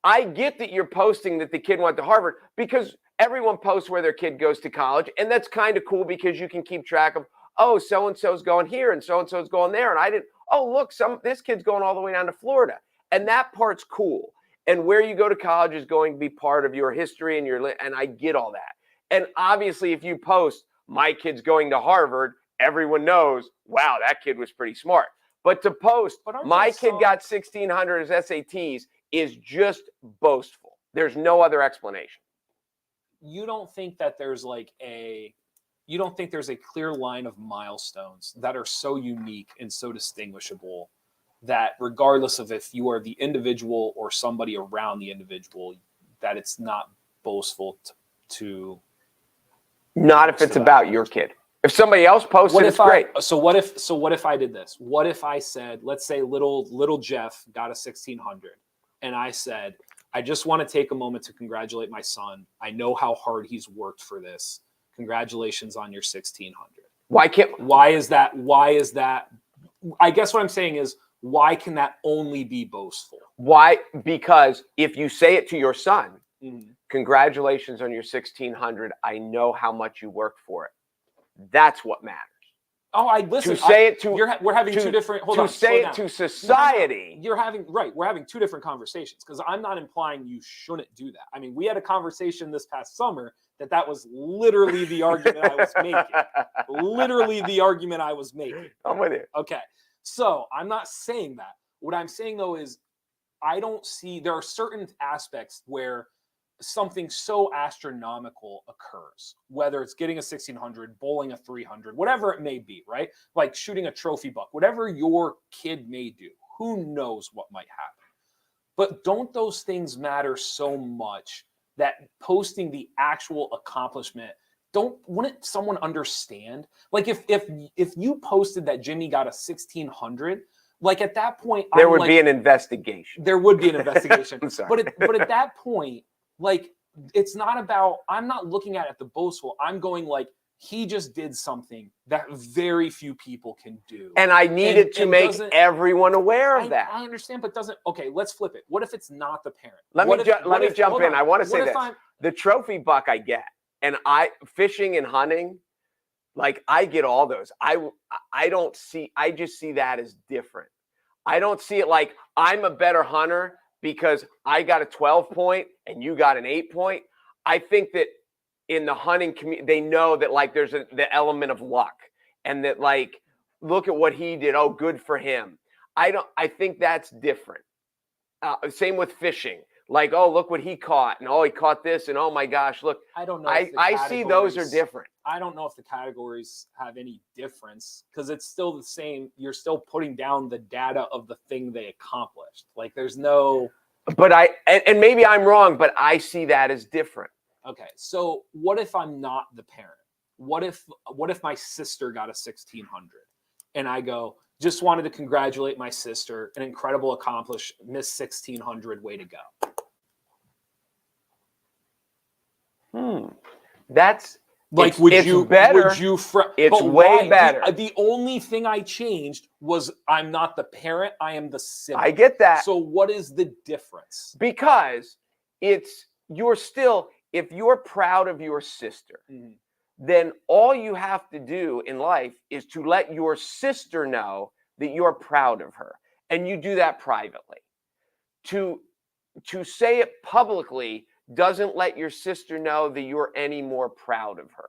I get that you're posting that the kid went to Harvard because everyone posts where their kid goes to college, and that's kind of cool because you can keep track of, oh, so and so's going here and so and so's going there, and I didn't. Oh, look, this kid's going all the way down to Florida, and that part's cool. And where you go to college is going to be part of your history and I get all that. And obviously, if you post, my kid's going to Harvard, everyone knows, wow, that kid was pretty smart. But to post, my kid got 1,600 as SATs is just boastful. There's no other explanation. You don't think that there's you don't think there's a clear line of milestones that are so unique and so distinguishable that regardless of if you are the individual or somebody around the individual, that it's not boastful to not if it's about your kid. If somebody else posted, it's great. So what if I did this? What if I said, let's say little Jeff got a 1,600, and I said, I just want to take a moment to congratulate my son. I know how hard he's worked for this. Congratulations on your 1,600. Why is that? I guess what I'm saying is, why can that only be boastful? Why? Because if you say it to your son, congratulations on your 1,600. I know how much you worked for it. That's what matters. Oh, I listen. To say it to we're having two different. Hold on. To say it to society. You're having right. We're having two different conversations because I'm not implying you shouldn't do that. I mean, we had a conversation this past summer that was literally the argument I was making. Literally the argument I was making. I'm with you. Okay. So I'm not saying that. What I'm saying though is I don't see, there are certain aspects where something so astronomical occurs, whether it's getting a 1,600, bowling a 300, whatever it may be, right? Like shooting a trophy buck, whatever your kid may do, who knows what might happen. But don't those things matter so much that posting the actual accomplishment, wouldn't someone understand? Like if you posted that Jimmy got a 1,600, like at that point, there would be an investigation. There would be an investigation. I'm sorry. But at that point, like it's not about, I'm not looking at it the boastful. I'm going like, he just did something that very few people can do. And I needed to make everyone aware of that. I understand, but okay, let's flip it. What if it's not the parent? Let me jump in. I want to say this. The trophy buck I get. And fishing and hunting, like I get all those. I just see that as different. I don't see it like I'm a better hunter because I got a 12 point and you got an 8 point. I think that in the hunting community, they know that like there's the element of luck and that like, look at what he did. Oh, good for him. I think that's different. Same with fishing. Like, oh, look what he caught. And oh, he caught this. And oh my gosh, look. I don't know. I see those are different. I don't know if the categories have any difference because it's still the same. You're still putting down the data of the thing they accomplished. Like there's no. But and maybe I'm wrong, but I see that as different. Okay. So what if I'm not the parent? What if my sister got a 1,600 and I go, just wanted to congratulate my sister, an incredible accomplishment, Miss 1,600, way to go. That's like, it's better. It's way better. The only thing I changed was I'm not the parent, I am the sibling. I get that. So what is the difference? Because you're still, if you're proud of your sister, then all you have to do in life is to let your sister know that you're proud of her. And you do that privately. To say it publicly doesn't let your sister know that you're any more proud of her.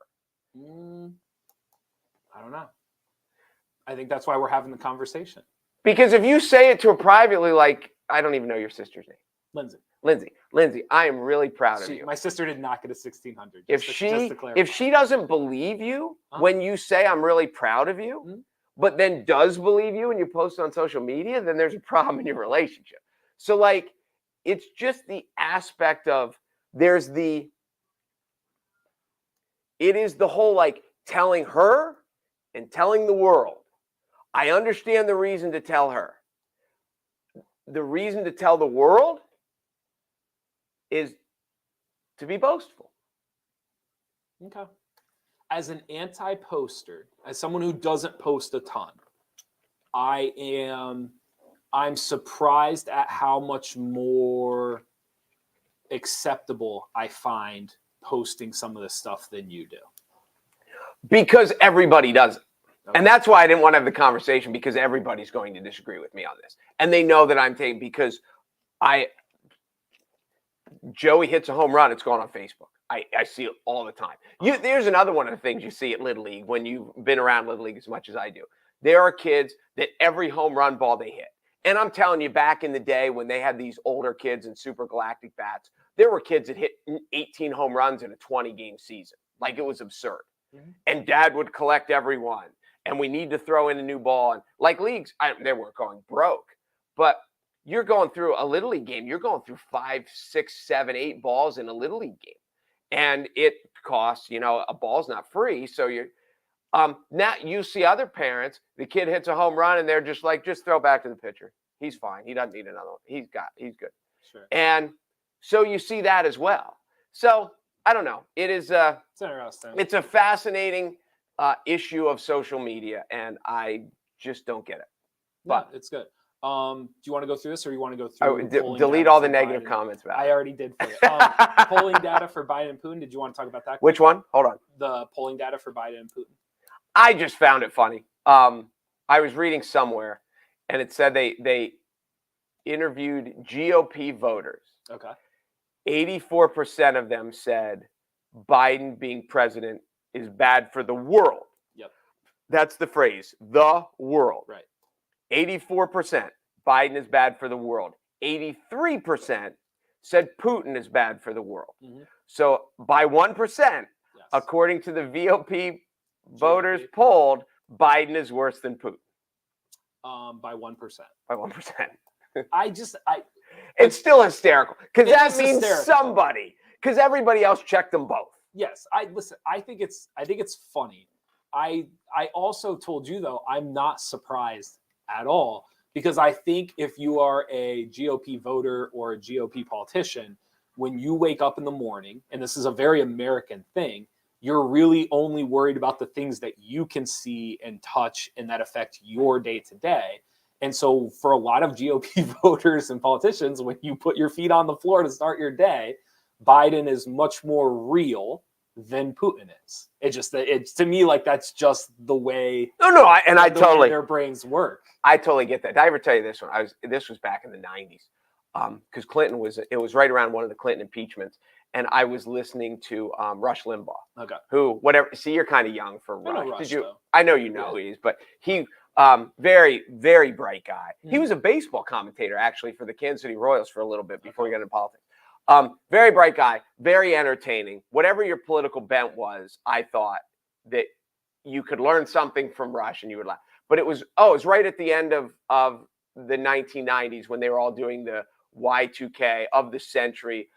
I don't know. I think that's why we're having the conversation. Because if you say it to her privately, like, I don't even know your sister's name. Lindsay, I am really proud of you. My sister did not get a 1,600. If she doesn't believe you when you say I'm really proud of you, but then does believe you and you post on social media, then there's a problem in your relationship. So like, it's just the aspect of it is the whole like telling her and telling the world. I understand the reason to tell her. The reason to tell the world is to be boastful. Okay. As an anti-poster, as someone who doesn't post a ton, I'm surprised at how much more acceptable I find posting some of this stuff than you do? Because everybody does it. Okay. And that's why I didn't want to have the conversation, because everybody's going to disagree with me on this. And they know that I'm taking, because Joey hits a home run, it's going on Facebook. I see it all the time. There's another one of the things you see at Little League when you've been around Little League as much as I do. There are kids that every home run ball they hit. And I'm telling you, back in the day when they had these older kids in super galactic bats, there were kids that hit 18 home runs in a 20-game season. Like, it was absurd. Mm-hmm. And Dad would collect every one. And we need to throw in a new ball. And like leagues, they weren't going broke. But you're going through a Little League game. You're going through 5, 6, 7, 8 balls in a Little League game. And it costs, a ball's not free. So you're now you see other parents, the kid hits a home run and they're just like, just throw back to the pitcher. He's fine. He doesn't need another one. He's good. Sure. And so you see that as well. So I don't know. It's interesting. It's a fascinating issue of social media, and I just don't get it. But it's good. Do you want to go through this, or you want to go through? Delete all the negative comments about it. I already did for you. Polling data for Biden and Putin. Did you want to talk about that? Which one? Hold on. The polling data for Biden and Putin. I just found it funny. I was reading somewhere, and it said they interviewed GOP voters. Okay. 84% of them said Biden being president is bad for the world. Yep. That's the phrase, the world. Right. 84% Biden is bad for the world. 83% said Putin is bad for the world. Mm-hmm. So by 1%, according to the VOP voters polled, Biden is worse than Putin. By 1%. By 1%. It's still hysterical, because that means hysterical. Somebody, because everybody else checked them both. Yes, I think it's funny. I also told you, though, I'm not surprised at all, because I think if you are a GOP voter or a GOP politician, when you wake up in the morning, and this is a very American thing, you're really only worried about the things that you can see and touch and that affect your day to day. And so for a lot of GOP voters and politicians, when you put your feet on the floor to start your day, Biden is much more real than Putin is. It's to me, like, that's just the way. I totally, their brains work. I totally get that. Did I ever tell you this one? This was back in the 90s. Because it was right around one of the Clinton impeachments. And I was listening to Rush Limbaugh. Okay. Who, whatever, see, you're kind of young for Rush. I know you know who he is, but he, very, very bright guy. Mm-hmm. He was a baseball commentator, actually, for the Kansas City Royals for a little bit before he got into politics. Very bright guy, very entertaining. Whatever your political bent was, I thought that you could learn something from Rush and you would laugh. But it was right at the end of the 1990s when they were all doing the Y2K of the century.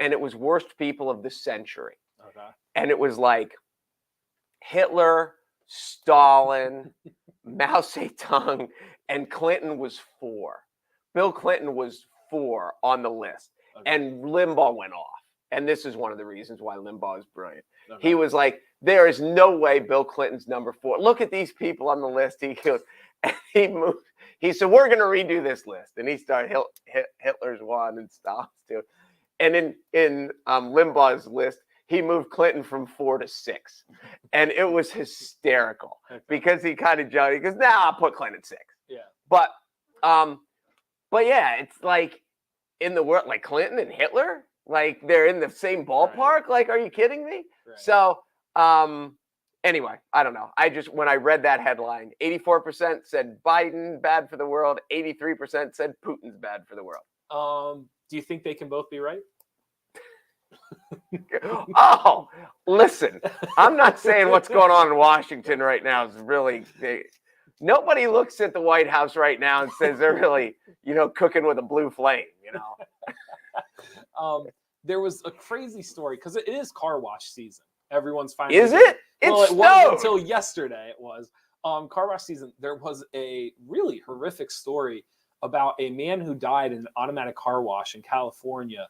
And it was worst people of the century. Okay. And it was like Hitler, Stalin, Mao Zedong, and Clinton was 4. Bill Clinton was 4 on the list. Okay. And Limbaugh went off. And this is one of the reasons why Limbaugh is brilliant. Okay. He was like, there is no way Bill Clinton's number 4. Look at these people on the list. He goes, and he moved. He said, we're going to redo this list. And he started Hitler's 1 and Stalin's 2. And in Limbaugh's list, he moved Clinton from 4 to 6. And it was hysterical because he kind of joked. He goes, I'll put Clinton 6. Yeah. But yeah, it's like in the world, like Clinton and Hitler, like they're in the same ballpark. Right. Like, are you kidding me? Right. So anyway, I don't know. When I read that headline, 84% said Biden bad for the world. 83% said Putin's bad for the world. Do you think they can both be right? Oh, listen, I'm not saying what's going on in Washington right now is really nobody looks at the White House right now and says they're really, cooking with a blue flame, There was a crazy story because it is car wash season. Everyone's finally. Is it? It wasn't until yesterday. It was car wash season. There was a really horrific story about a man who died in an automatic car wash in California.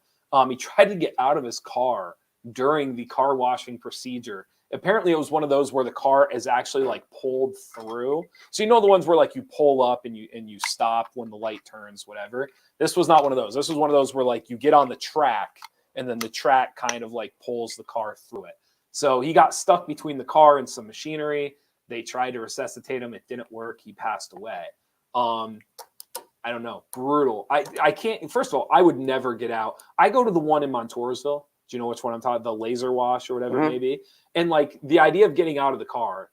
He tried to get out of his car during the car washing procedure. Apparently, it was one of those where the car is actually like pulled through. So the ones where like you pull up and you stop when the light turns, whatever. This was not one of those. This was one of those where like you get on the track and then the track kind of like pulls the car through it. So he got stuck between the car and some machinery. They tried to resuscitate him. It didn't work. He passed away. I don't know. Brutal. I can't. First of all, I would never get out. I go to the one in Montoursville. Do you know which one I'm talking? The laser wash or whatever it may be. And like the idea of getting out of the car,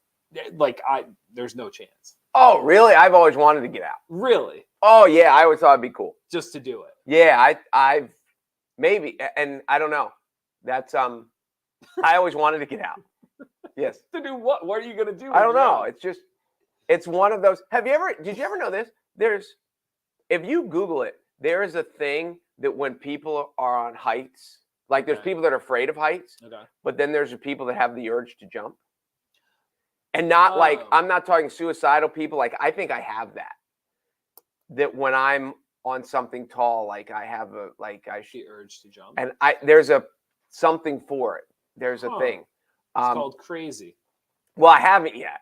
like there's no chance. Oh, really? I've always wanted to get out. Really? Oh, yeah. I always thought it'd be cool. Just to do it. Yeah, I've maybe, and I don't know. That's I always wanted to get out. Yes. To do what? What are you gonna do? I don't know. It's one of those. Did you ever know this? If you Google it, there is a thing that when people are on heights, like there's people that are afraid of heights, but then there's the people that have the urge to jump. And not like, I'm not talking suicidal people. Like, I think I have that. That when I'm on something tall, like I have the urge to jump. And there's something for it. There's a thing. It's called crazy. Well, I haven't yet.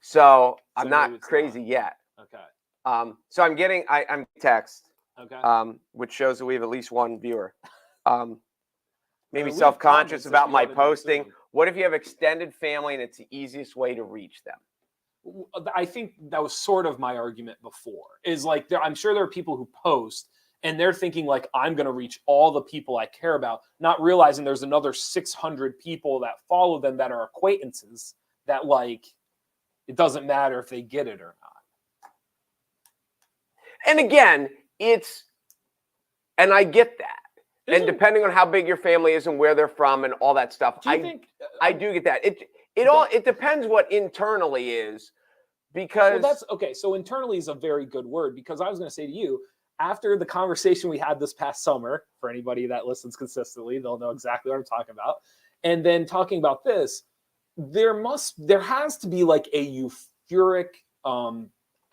So I'm not crazy yet. Okay. So I'm getting I'm text. Okay. Which shows that we have at least one viewer. Maybe have self-conscious comments about if you my haven't posting. done. What if you have extended family and it's the easiest way to reach them? I think that was sort of my argument before. Is like I'm sure there are people who post and they're thinking like I'm going to reach all the people I care about, not realizing there's another 600 people that follow them that are acquaintances that like it doesn't matter if they get it or not. And again, and I get that. And depending on how big your family is and where they're from and all that stuff, I do get that. It depends what internally is, because that's okay. So internally is a very good word, because I was going to say to you, after the conversation we had this past summer, for anybody that listens consistently, they'll know exactly what I'm talking about. And then talking about this, there has to be like a euphoric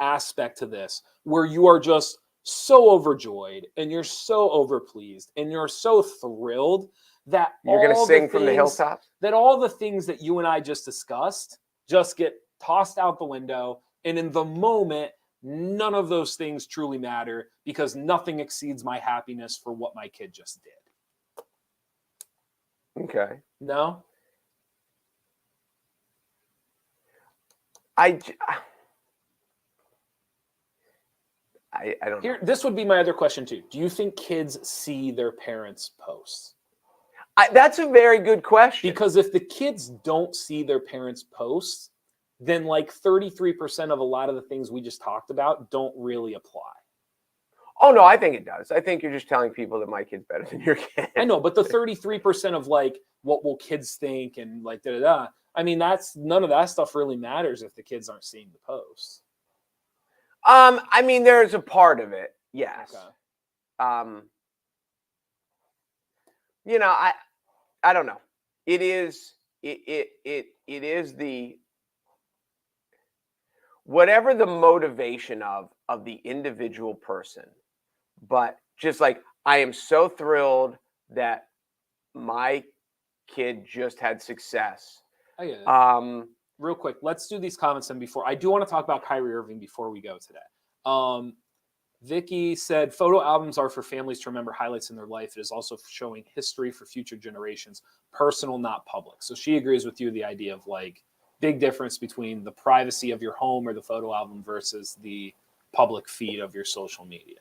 aspect to this where you are just so overjoyed and you're so overpleased and you're so thrilled that you're going to sing from the hilltops, that all the things that you and I just discussed just get tossed out the window. And in the moment, none of those things truly matter, because nothing exceeds my happiness for what my kid just did. Okay. No? I don't know. This would be my other question too. Do you think kids see their parents' posts? That's a very good question. Because if the kids don't see their parents' posts, then like 33% of a lot of the things we just talked about don't really apply. Oh, no, I think it does. I think you're just telling people that my kid's better than your kid. I know, but the 33% of like, what will kids think and like da-da-da, I mean, none of that stuff really matters if the kids aren't seeing the posts. I mean, there's a part of it, yes. Okay. You know, I don't know. It is the whatever the motivation of the individual person, but just like I am so thrilled that my kid just had success. I get it. Real quick, let's do these comments. And before I do want to talk about Kyrie Irving before we go today. Vicky said, photo albums are for families to remember highlights in their life. It is also showing history for future generations, personal, not public. So she agrees with you, the idea of like big difference between the privacy of your home or the photo album versus the public feed of your social media.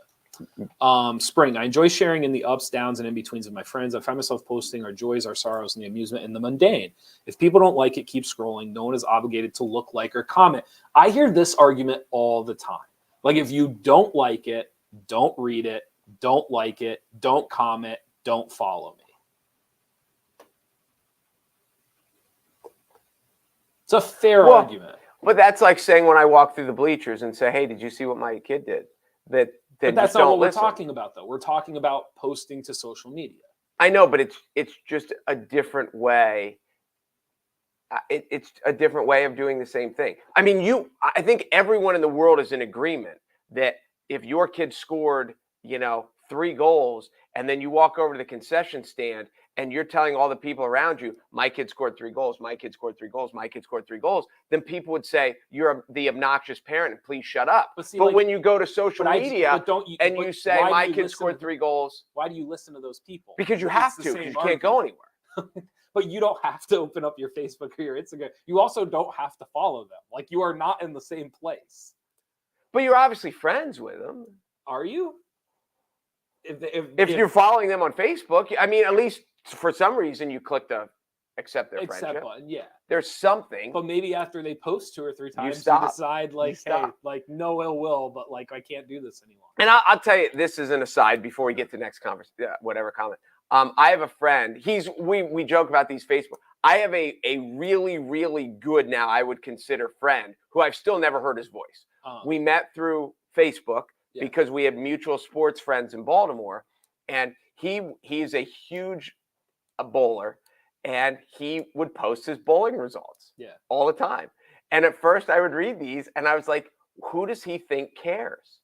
Spring, I enjoy sharing in the ups, downs, and in-betweens of my friends. I find myself posting our joys, our sorrows, and the amusement and the mundane. If people don't like it, keep scrolling. No one is obligated to look, like, or comment. I hear this argument all the time. Like, if you don't like it, don't read it, don't like it, don't comment, don't follow me. It's a fair argument. But that's like saying when I walk through the bleachers and say, hey, did you see what my kid did? But that's not what we're talking about, though. We're talking about posting to social media. I know, but it's just a different way. It's a different way of doing the same thing. I mean, I think everyone in the world is in agreement that if your kid scored 3 goals, and then you walk over to the concession stand and you're telling all the people around you, my kid scored 3 goals, my kid scored 3 goals, my kid scored 3 goals, then people would say, you're the obnoxious parent and please shut up. But see, but when you go to social media and you say, my kid scored 3 goals. Why do you listen to those people? Because you have to, because you can't go anywhere. But you don't have to open up your Facebook or your Instagram. You also don't have to follow them. Like, you are not in the same place. But you're obviously friends with them. Are you? If you're following them on Facebook, I mean, at least for some reason you click the accept their friendship button, yeah. There's something. But maybe after they post 2 or 3 times, you decide like, hey, like no ill will, but like I can't do this anymore. And I'll tell you, this is an aside before we get to the next conversation, whatever comment. I have a friend. We joke about these Facebook. I have a really, really good now, I would consider, friend who I've still never heard his voice. We met through Facebook. Yeah. Because we have mutual sports friends in Baltimore, and he's a huge bowler, and he would post his bowling results all the time. And at first I would read these and I was like, who does he think cares?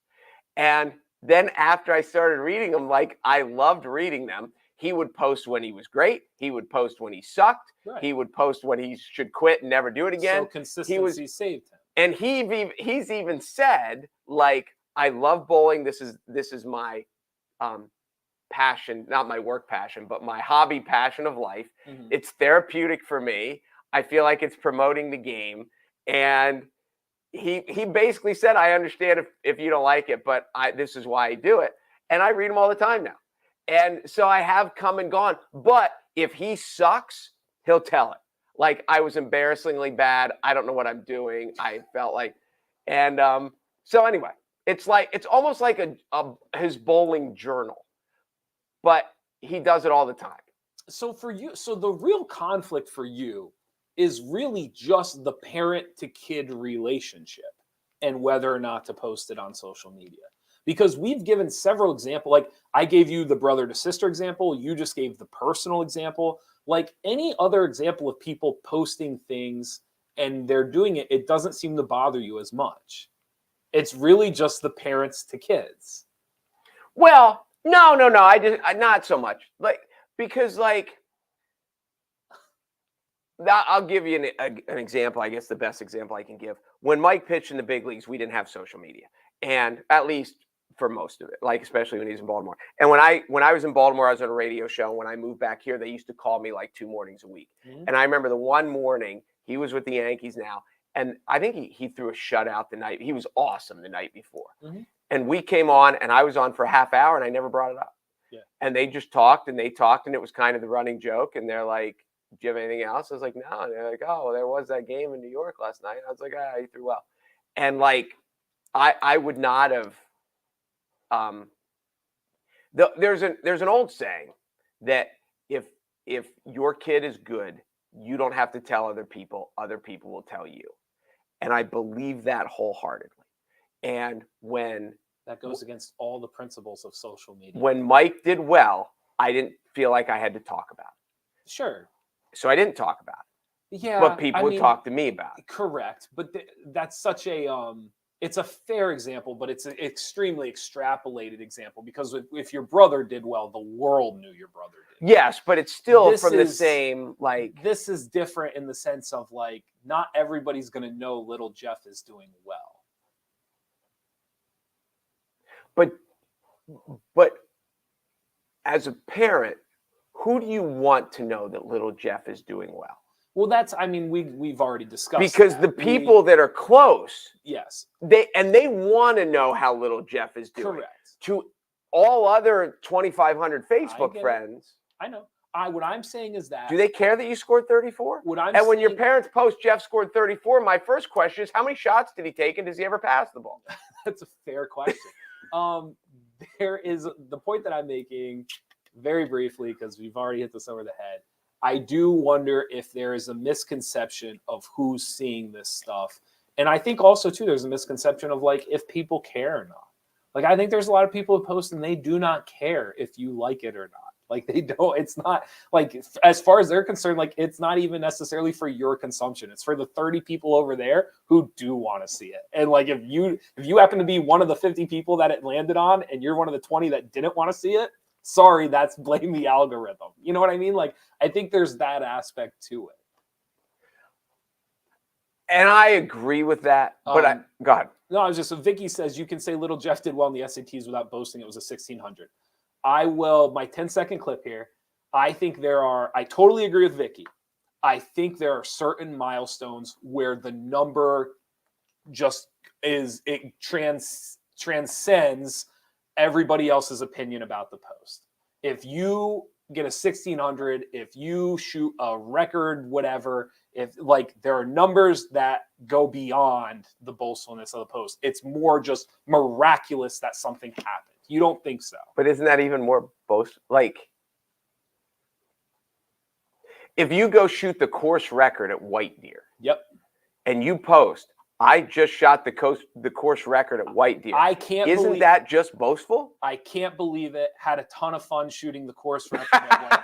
And then after I started reading them, like I loved reading them. He would post when he was great. He would post when he sucked. Right. He would post when he should quit and never do it again. So consistency saved him. And he's even said, like, I love bowling. This is my passion, not my work passion, but my hobby passion of life. Mm-hmm. It's therapeutic for me. I feel like it's promoting the game. And he basically said, I understand if you don't like it, but this is why I do it. And I read them all the time now. And so I have come and gone. But if he sucks, he'll tell it. Like, I was embarrassingly bad. I don't know what I'm doing. I felt like, and so anyway. It's almost like his bowling journal, but he does it all the time. So for you, the real conflict for you is really just the parent to kid relationship and whether or not to post it on social media. Because we've given several examples, like I gave you the brother to sister example, you just gave the personal example. Like any other example of people posting things and they're doing it, it doesn't seem to bother you as much. It's really just the parents to kids. Well, no. I not so much. Because I'll give you an example. I guess the best example I can give. When Mike pitched in the big leagues, we didn't have social media, and at least for most of it, like especially when he was in Baltimore. And when I was in Baltimore, I was on a radio show. When I moved back here, they used to call me like 2 mornings a week. Mm-hmm. And I remember the one morning he was with the Yankees now. And I think he threw a shutout the night. He was awesome the night before. Mm-hmm. And we came on, and I was on for a half hour, and I never brought it up. Yeah. And they just talked, and it was kind of the running joke. And they're like, do you have anything else? I was like, no. And they're like, oh, well, there was that game in New York last night. I was like, you threw well. And like, I would not have. There's an old saying that if your kid is good, you don't have to tell other people will tell you. And I believe that wholeheartedly. And when that goes against all the principles of social media. When Mike did well, I didn't feel like I had to talk about it. Sure. So I didn't talk about it. Yeah. But people would talk to me about it. Correct. But that's such a it's a fair example, but it's an extremely extrapolated example because if your brother did well, the world knew your brother did. Yes, but it's still the same, like... This is different in the sense of, like, not everybody's going to know little Jeff is doing well. But as a parent, who do you want to know that little Jeff is doing well? Well, we've already discussed because that. The people that are close, yes, they want to know how little Jeff is doing. Correct. To all other 2,500 Facebook friends, I know. What I'm saying is that, do they care that you scored 34? When your parents post Jeff scored 34, my first question is, how many shots did he take, and does he ever pass the ball? That's a fair question. There is the point that I'm making very briefly because we've already hit this over the head. I do wonder if there is a misconception of who's seeing this stuff. And I think also, too, there's a misconception of, like, if people care or not. Like, I think there's a lot of people who post and they do not care if you like it or not. Like they don't, it's not like, as far as they're concerned, like it's not even necessarily for your consumption. It's for the 30 people over there who do want to see it. And like, if you happen to be one of the 50 people that it landed on and you're one of the 20 that didn't want to see it, sorry, that's blame the algorithm. You know what I mean? Like, I think there's that aspect to it. And I agree with that, but go ahead. No, I was just, so Vicky says, you can say little Jeff did well in the SATs without boasting it was a 1600. I will, my 10-second clip here. I think I totally agree with Vicky. I think there are certain milestones where the number just transcends everybody else's opinion about the post. If you get a 1600, if you shoot a record, whatever, if like there are numbers that go beyond the boastfulness of the post, it's more just miraculous that something happened. You don't think so? But isn't that even more boast? Like, if you go shoot the course record at White Deer, yep, and you post, I just shot the course record at White Deer. I can't. Isn't that just boastful? I can't believe it. Had a ton of fun shooting the course record at White Deer.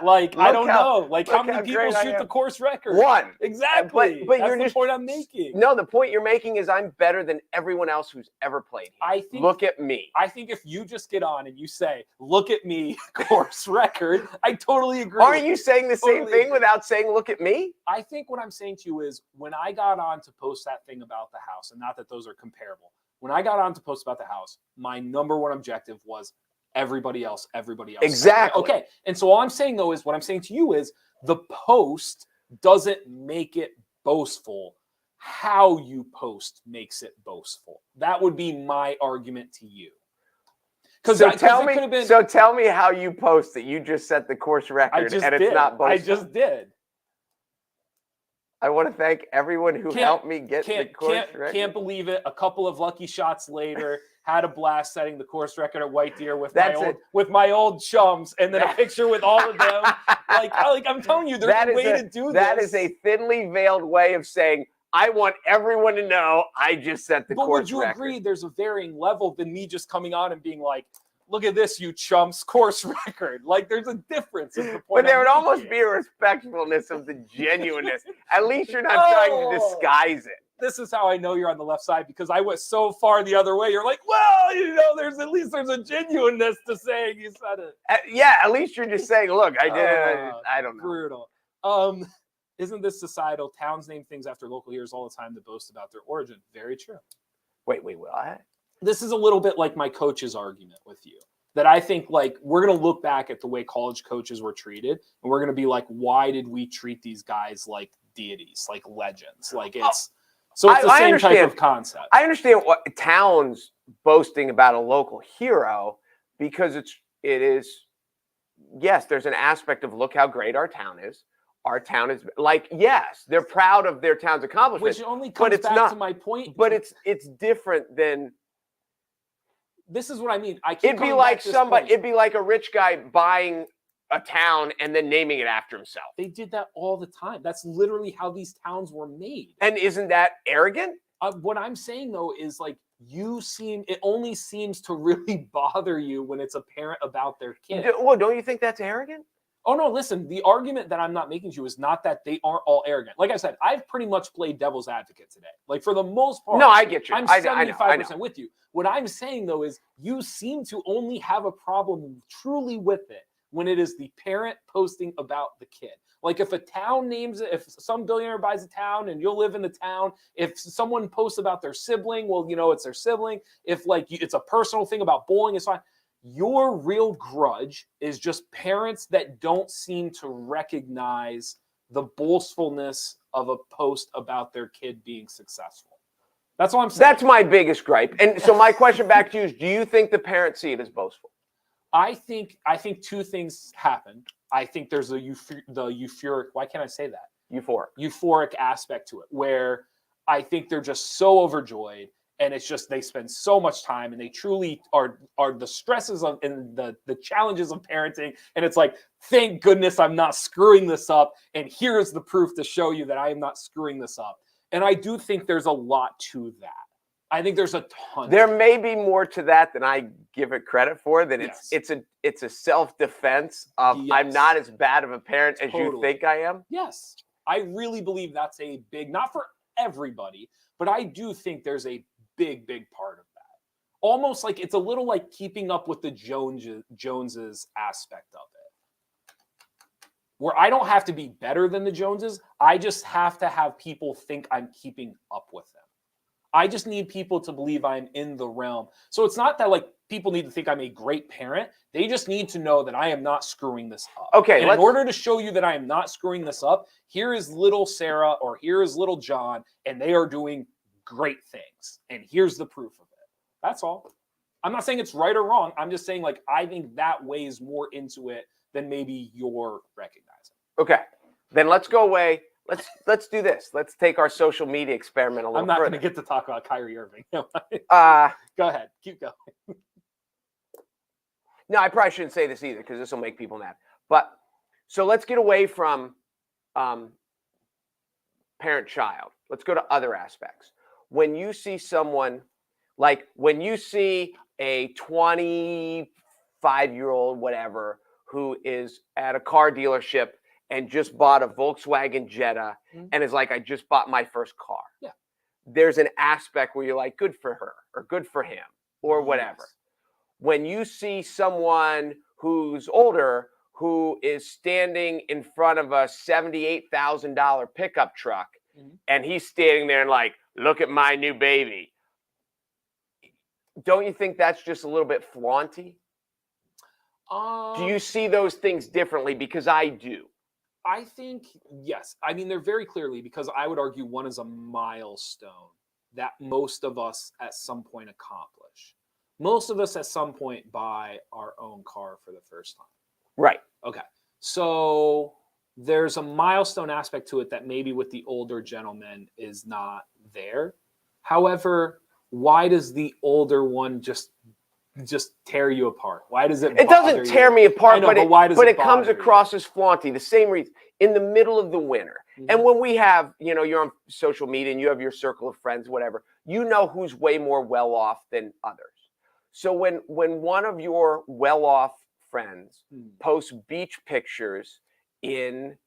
Like, I don't know. Like, how many people shoot the course record? One. Exactly. But that's you're the just, point I'm making. No, the point you're making is I'm better than everyone else who's ever played here. I think, look at me. I think if you just get on and you say, look at me, course record, I totally agree. Aren't you saying the same thing without saying, look at me? I think what I'm saying to you is when I got on to post that thing about the house, and not that those are comparable, when I got on to post about the house, my number one objective was everybody else. Exactly. Okay. And so all I'm saying, though, is what I'm saying to you is the post doesn't make it boastful. How you post makes it boastful. That would be my argument to you. So tell me how you post that you just set the course record and it's not boastful. I just did. I want to thank everyone who helped me get the course record. Can't believe it. A couple of lucky shots later, had a blast setting the course record at White Deer with my old chums, and then a picture with all of them. like I'm telling you, there's a way to do this. That is a thinly veiled way of saying, I want everyone to know I just set the course record. But would you agree there's a varying level than me just coming on and being like, look at this, you chumps, course record. Like, there's a difference. Is the point but there would almost be a respectfulness of the genuineness. At least you're not trying to disguise it. This is how I know you're on the left side, because I went so far the other way. You're like, well, you know, there's a genuineness to saying you said it. Yeah, at least you're just saying, look, I did it. I don't know. Brutal. Isn't this societal? Towns name things after local heroes all the time to boast about their origin. Very true. Wait, what? This is a little bit like my coach's argument with you, that I think like we're going to look back at the way college coaches were treated, and we're going to be like, why did we treat these guys like deities, like legends? Like it's the same type of concept. I understand what towns boasting about a local hero, because it is, yes, there's an aspect of look how great our town is. Our town is like, yes, they're proud of their town's accomplishments. Which only comes back to my point. But it's different than. This is what I mean. It'd be like a rich guy buying a town and then naming it after himself. They did that all the time. That's literally how these towns were made. And isn't that arrogant? What I'm saying though is like it only seems to really bother you when it's apparent about their kid. Well, don't you think that's arrogant? Oh, no, listen, the argument that I'm not making to you is not that they aren't all arrogant. Like I said, I've pretty much played devil's advocate today. Like, for the most part. No, I get you. I'm 75% with you. What I'm saying, though, is you seem to only have a problem truly with it when it is the parent posting about the kid. Like, if a town names it, if some billionaire buys a town and you'll live in the town, if someone posts about their sibling, well, you know, it's their sibling. If, like, it's a personal thing about bowling, it's fine. Your real grudge is just parents that don't seem to recognize the boastfulness of a post about their kid being successful. That's all I'm saying. That's my biggest gripe. And so my question back to you is, do you think the parents see it as boastful? I think two things happen. I think there's the euphoric, why can't I say that? Euphoric aspect to it, where I think they're just so overjoyed. And it's just, they spend so much time, and they truly are the stresses of and the challenges of parenting. And it's like, thank goodness I'm not screwing this up. And here's the proof to show you that I am not screwing this up. And I do think there's a lot to that. I think there's a ton. There may be more to that than I give it credit for. That Yes. it's a self-defense of I'm Yes. not as bad of a parent as you Totally. think I am. Yes. I really believe that's a big, not for everybody, but I do think there's a big, big part of that. Almost like it's a little like keeping up with the Joneses aspect of it. Where I don't have to be better than the Joneses. I just have to have people think I'm keeping up with them. I just need people to believe I'm in the realm. So it's not that like people need to think I'm a great parent. They just need to know that I am not screwing this up. Okay. And in order to show you that I am not screwing this up, here is little Sarah or here is little John, and they are doing great things. And here's the proof of it. That's all. I'm not saying it's right or wrong. I'm just saying like I think that weighs more into it than maybe you're recognizing. Okay. Then let's go away. Let's do this. Let's take our social media experiment a little I'm not further. going to get to talk about Kyrie Irving. Go ahead. Keep going. No, I probably shouldn't say this either because this will make people mad. But so let's get away from parent-child. Let's go to other aspects. When you see someone, like when you see a 25-year-old, whatever, who is at a car dealership and just bought a Volkswagen Jetta and is like, I just bought my first car. Yeah. There's an aspect where you're like, good for her or good for him or whatever. Yes. When you see someone who's older who is standing in front of a $78,000 pickup truck and he's standing there and like, look at my new baby. Don't you think that's just a little bit flaunty? Do you see those things differently? Because I do. I think, yes. I mean, they're very clearly, because I would argue one is a milestone that most of us at some point accomplish. Most of us at some point buy our own car for the first time. Right. Okay. So there's a milestone aspect to it that maybe with the older gentleman is not there. However, why does the older one just tear you apart? Why does it? It doesn't tear me apart, but it comes across as flaunty. The same reason in the middle of the winter, and when we have, you're on social media and you have your circle of friends, whatever, you know who's way more well off than others. So when one of your well off friends posts beach pictures in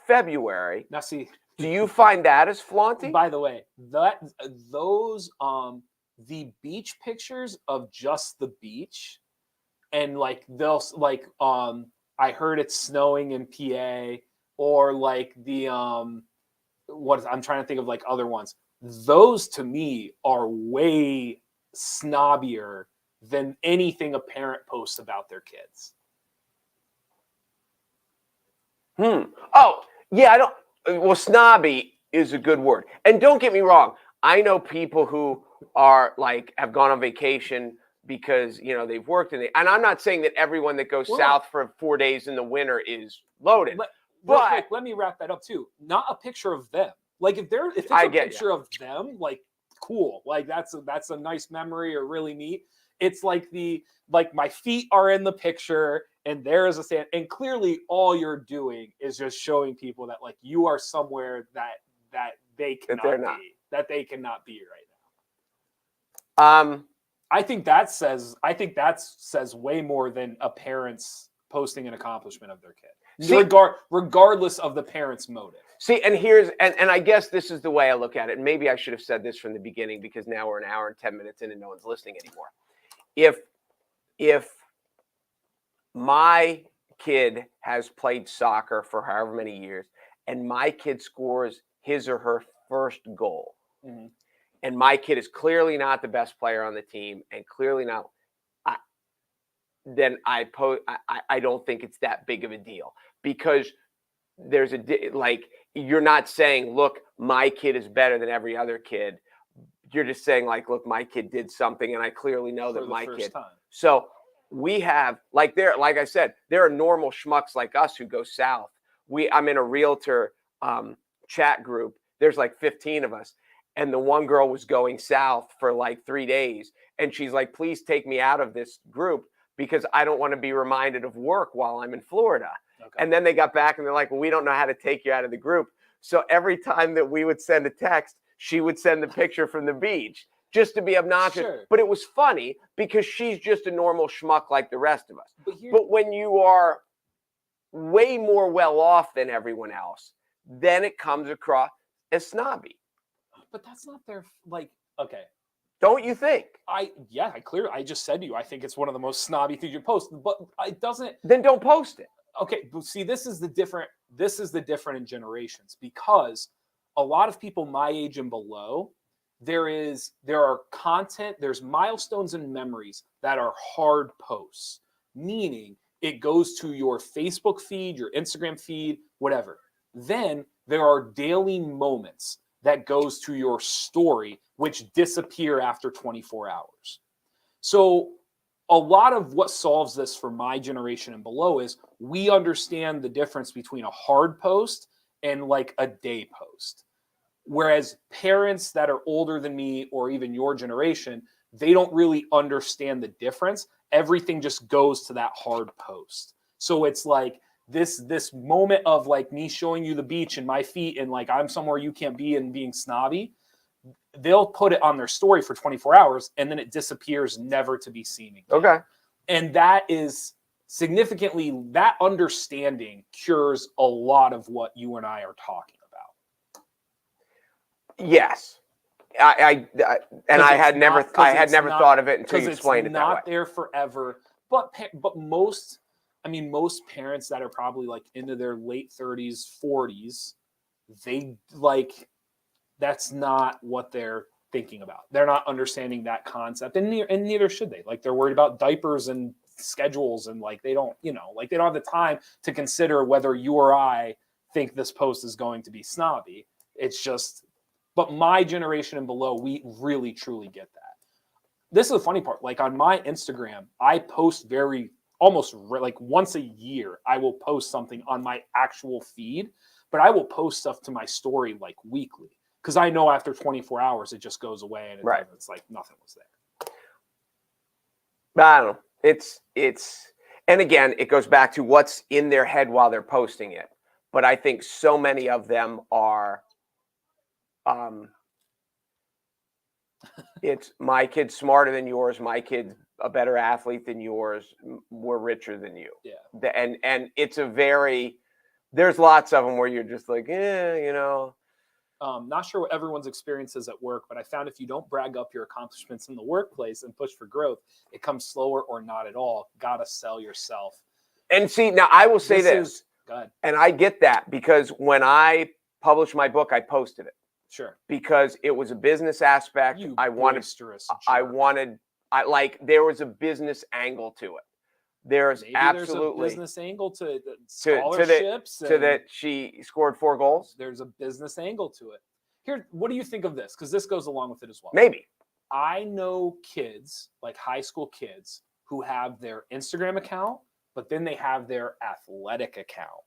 February, now see, do you find that as flaunty? By the way, those the beach pictures of just the beach, and like they'll like I heard it's snowing in PA, or like the I'm trying to think of like other ones. Those to me are way snobbier than anything a parent posts about their kids. Oh, yeah, well, snobby is a good word. And don't get me wrong, I know people who are like have gone on vacation because they've worked and I'm not saying that everyone that goes south for 4 days in the winter is loaded. But quick, let me wrap that up too. Not a picture of them. Like if it's a picture of them, like cool, like that's a nice memory or really neat. It's like my feet are in the picture and there is a sand, and clearly all you're doing is just showing people that like you are somewhere that they cannot be right now. I think that says way more than a parent's posting an accomplishment of their kid. Regardless of the parent's motive. See, and I guess this is the way I look at it. And maybe I should have said this from the beginning because now we're an hour and 10 minutes in and no one's listening anymore. If my kid has played soccer for however many years and my kid scores his or her first goal, and my kid is clearly not the best player on the team and clearly not, then I don't think it's that big of a deal, because there's you're not saying, look, my kid is better than every other kid. You're just saying like, look, my kid did something and I clearly know that my kid. So we have like I said, there are normal schmucks like us who go south. I'm in a realtor chat group. There's like 15 of us. And the one girl was going south for like 3 days. And she's like, please take me out of this group because I don't want to be reminded of work while I'm in Florida. Okay. And then they got back and they're like, well, we don't know how to take you out of the group. So every time that we would send a text, she would send the picture from the beach. just to be obnoxious. Sure. But it was funny because she's just a normal schmuck like the rest of us. But when you are way more well off than everyone else, then it comes across as snobby. But that's not their, like, okay. Don't you think? I just said to you, I think it's one of the most snobby things you post, but it doesn't. Then don't post it. Okay, but see, this is the different in generations, because a lot of people my age and below, there's milestones and memories that are hard posts, meaning it goes to your Facebook feed, your Instagram feed, whatever. Then there are daily moments that goes to your story, which disappear after 24 hours. So a lot of what solves this for my generation and below is we understand the difference between a hard post and like a day post. Whereas parents that are older than me or even your generation, they don't really understand the difference. Everything just goes to that hard post. So it's like this moment of like me showing you the beach and my feet and like I'm somewhere you can't be and being snobby. They'll put it on their story for 24 hours and then it disappears, never to be seen again. Okay. And that is significantly, that understanding cures a lot of what you and I are talking about. Yes. I had never thought of it until you explained it that way. It's not there forever, but most parents that are probably like into their late 30s, 40s, they like, that's not what they're thinking about. They're not understanding that concept, and neither should they. Like, they're worried about diapers and schedules, and like they don't have the time to consider whether you or I think this post is going to be snobby. It's just, but my generation and below, we really truly get that. This is the funny part. Like on my Instagram, I post almost like once a year. I will post something on my actual feed, but I will post stuff to my story like weekly. Because I know after 24 hours, it just goes away and it's like nothing was there. But I don't know. And again, it goes back to what's in their head while they're posting it. But I think so many of them are, it's my kid's smarter than yours. My kid's a better athlete than yours. We're richer than you. Yeah. And it's there's lots of them where you're just like, Not sure what everyone's experience is at work, but I found if you don't brag up your accomplishments in the workplace and push for growth, it comes slower or not at all. Gotta sell yourself. And see, now I will say this. Go ahead. And I get that because when I published my book, I posted it. Sure. Because it was a business aspect. There was a business angle to it. There's absolutely there's a business angle to scholarships. To that she scored 4 goals. There's a business angle to it. Here, what do you think of this? Because this goes along with it as well. Maybe. I know kids, like high school kids, who have their Instagram account, but then they have their athletic account.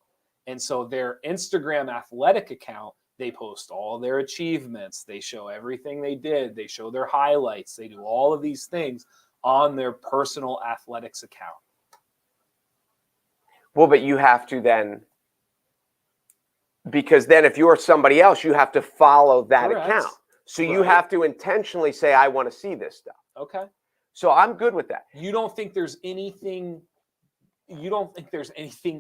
And so their Instagram athletic account, they post all their achievements. They show everything they did. They show their highlights. They do all of these things on their personal athletics account. Well, but you have to then, because then if you're somebody else, you have to follow that account. So you have to intentionally say, I want to see this stuff. Okay. So I'm good with that. You don't think there's anything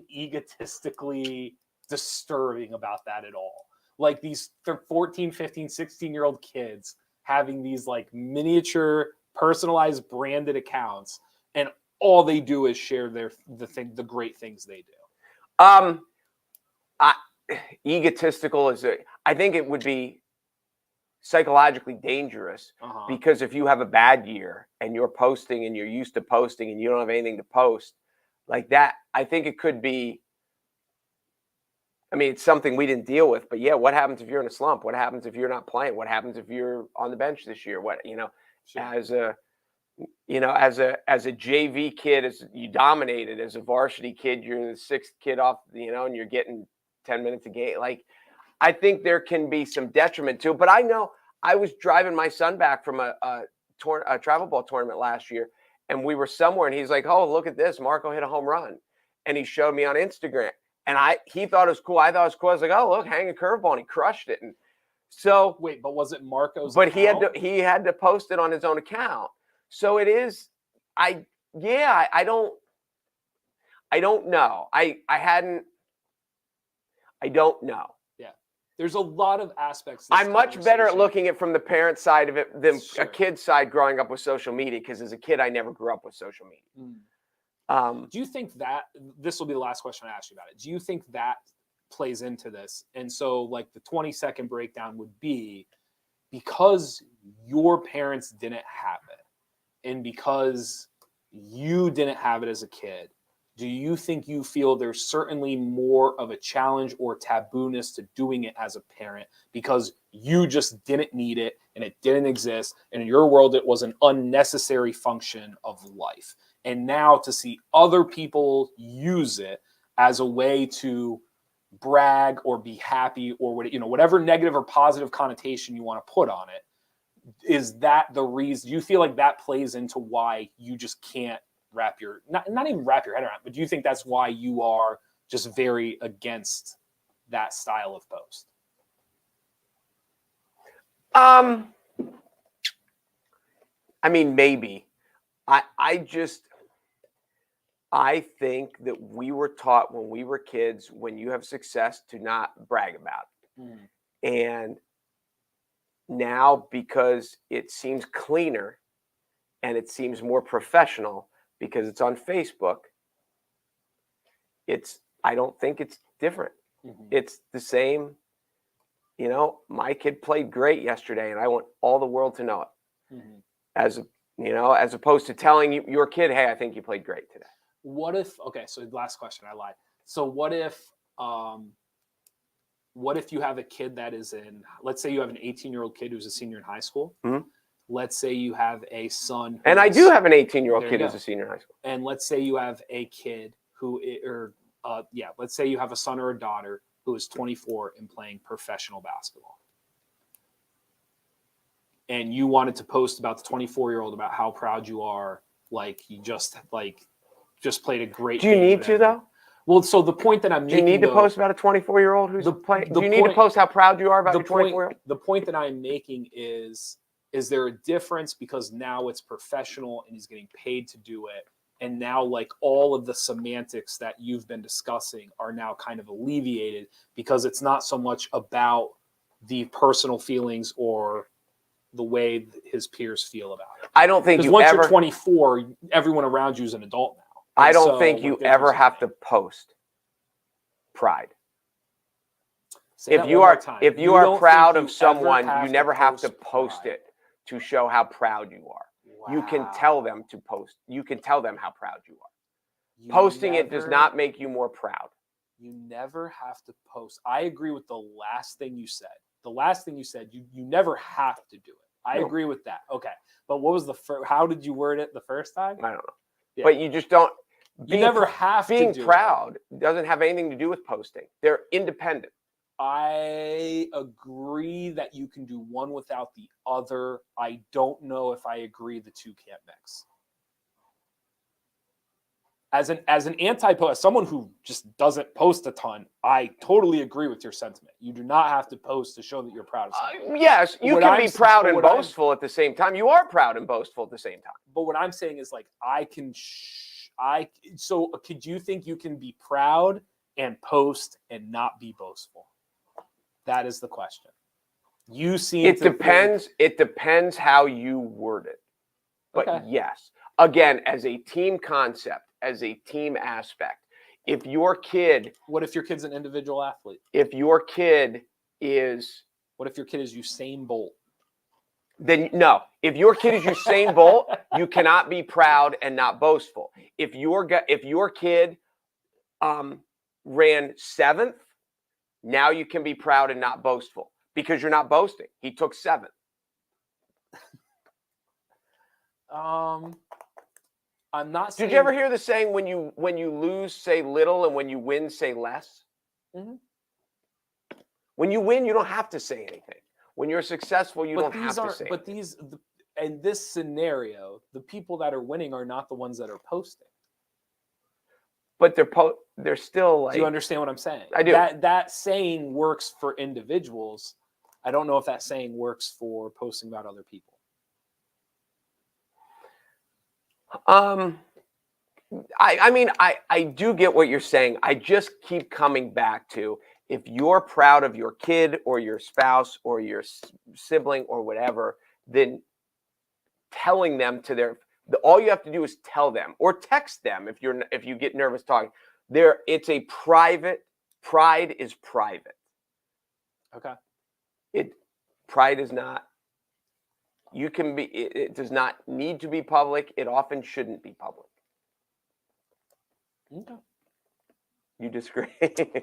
egotistically disturbing about that at all? Like these 14, 15, 16-year-old kids having these like miniature personalized branded accounts, and all they do is share the great things they do. Egotistical I think it would be psychologically dangerous because if you have a bad year and you're posting and you're used to posting and you don't have anything to post like that, I think it could be. I mean, it's something we didn't deal with, but yeah, what happens if you're in a slump? What happens if you're not playing? What happens if you're on the bench this year? Sure. As a JV kid, as you dominated, as a varsity kid, you're the 6th kid off, and you're getting 10 minutes a game. Like, I think there can be some detriment to it. But I know I was driving my son back from a travel ball tournament last year, and we were somewhere, and he's like, "Oh, look at this! Marco hit a home run," and he showed me on Instagram, and he thought it was cool. I thought it was cool. I was like, "Oh, look, hang a curveball," and he crushed it. And So wait, but was it Marco's? But account? he had to post it on his own account. So it is. I don't know. I don't know. Yeah, there's a lot of aspects. I'm much better at looking at from the parent side of it than Sure. a kid's side growing up with social media, because as a kid I never grew up with social media. Do you think that this will be the last question I ask you about it? Do you think that plays into this? And so, like, the 20-second breakdown would be because your parents didn't have it, and because you didn't have it as a kid. Do you think you feel there's certainly more of a challenge or tabooness to doing it as a parent because you just didn't need it and it didn't exist, and in your world it was an unnecessary function of life? And now to see other people use it as a way to brag or be happy or whatever negative or positive connotation you want to put on it, is that the reason? Do you feel like that plays into why you just can't not even wrap your head around, but do you think that's why you are just very against that style of post? I mean, maybe. I think that we were taught when we were kids, when you have success, to not brag about it. And now, because it seems cleaner and it seems more professional because it's on Facebook, I don't think it's different. It's the same. My kid played great yesterday and I want all the world to know it. As opposed to telling your kid, hey, I think you played great today. What if, okay, so last question, I lied. So what if you have a kid that is let's say you have an 18-year-old kid who's a senior in high school. Let's say you have a son. And I do have an 18-year-old kid who's a senior in high school. And let's say you have a kid let's say you have a son or a daughter who is 24 and playing professional basketball. And you wanted to post about the 24-year-old about how proud you are, like you just played a great game. Do you need to, though? Well, so the point that I'm making, do you need to post about a 24-year-old who's playing? Do you need to post how proud you are about your 24-year-old? The point that I'm making is there a difference because now it's professional and he's getting paid to do it, and now like all of the semantics that you've been discussing are now kind of alleviated because it's not so much about the personal feelings or the way his peers feel about it. I don't think because once you're 24, everyone around you is an adult now. I don't think you ever have to post pride. If you are proud of someone, you never have to post it to show how proud you are. Wow. You can tell them to post. You can tell them how proud you are. Posting it does not make you more proud. You never have to post. I agree with the last thing you said. The last thing you said, you never have to do it. I agree with that. Okay. But what was how did you word it the first time? I don't know. Yeah. But you just don't. You never have to do it. Being proud doesn't have anything to do with posting. They're independent. I agree that you can do one without the other. I don't know if I agree the two can't mix. As an anti-post, as someone who just doesn't post a ton, I totally agree with your sentiment. You do not have to post to show that you're proud of something. Yes, you can be proud and boastful at the same time. You are proud and boastful at the same time. But what I'm saying is, like, so could you think you can be proud and post and not be boastful? That is the question. You seem it depends how you word it. But yes, again, as a team concept, as a team aspect, if your kid... What if your kid's an individual athlete? If your kid is... What if your kid is Usain Bolt? Then no. If your kid is Usain Bolt, you cannot be proud and not boastful. If your kid ran 7th, now you can be proud and not boastful because you're not boasting. He took 7th. I'm not saying... Did you ever hear the saying, when you lose, say little, and when you win, say less? Mm-hmm. When you win, you don't have to say anything. When you're successful, you don't have to say anything. In this scenario, the people that are winning are not the ones that are posting. But they're still like... Do you understand what I'm saying? I do. That saying works for individuals. I don't know if that saying works for posting about other people. I mean, I do get what you're saying. I just keep coming back to, if you're proud of your kid or your spouse or your sibling or whatever, then telling them to all you have to do is tell them or text them if you get nervous talking. It's a pride is private. Okay. Pride is not. You can be. It does not need to be public. It often shouldn't be public. Okay. You disagree?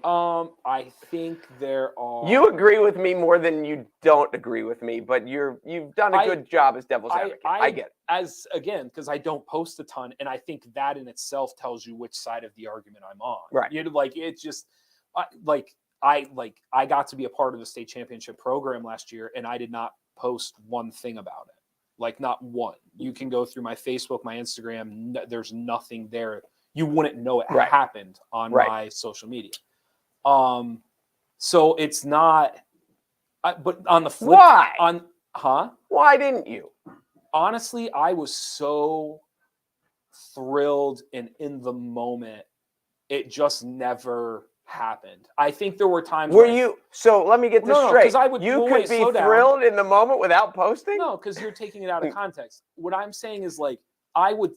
I think there are. You agree with me more than you don't agree with me, but you've done a good job as devil's advocate. I get it. Because I don't post a ton, and I think that in itself tells you which side of the argument I'm on. Right. It's just I got to be a part of the state championship program last year, and I did not post one thing about it. Like, not one. You can go through my Facebook, my Instagram. There's nothing there. You wouldn't know it happened on my social media. So it's not. But on the flip, why didn't you? Honestly, I was so thrilled and in the moment. It just never happened. I think there were times. So let me get this straight. You could be thrilled in the moment without posting? No, because you're taking it out of context. What I'm saying is, like,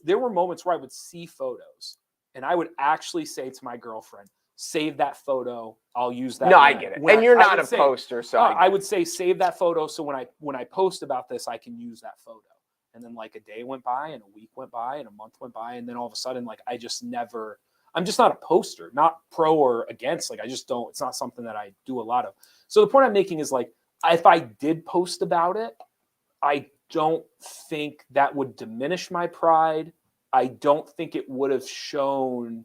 there were moments where I would see photos and I would actually say to my girlfriend, save that photo. I'll use that. No, I get it. And you're not a poster, so I would say save that photo so when I post about this, I can use that photo. And then, like, a day went by and a week went by and a month went by, and then all of a sudden, like, I'm just not a poster, not pro or against. Like, I just don't. It's not something that I do a lot of. So the point I'm making is, like, if I did post about it, I don't think that would diminish my pride. I don't think it would have shown.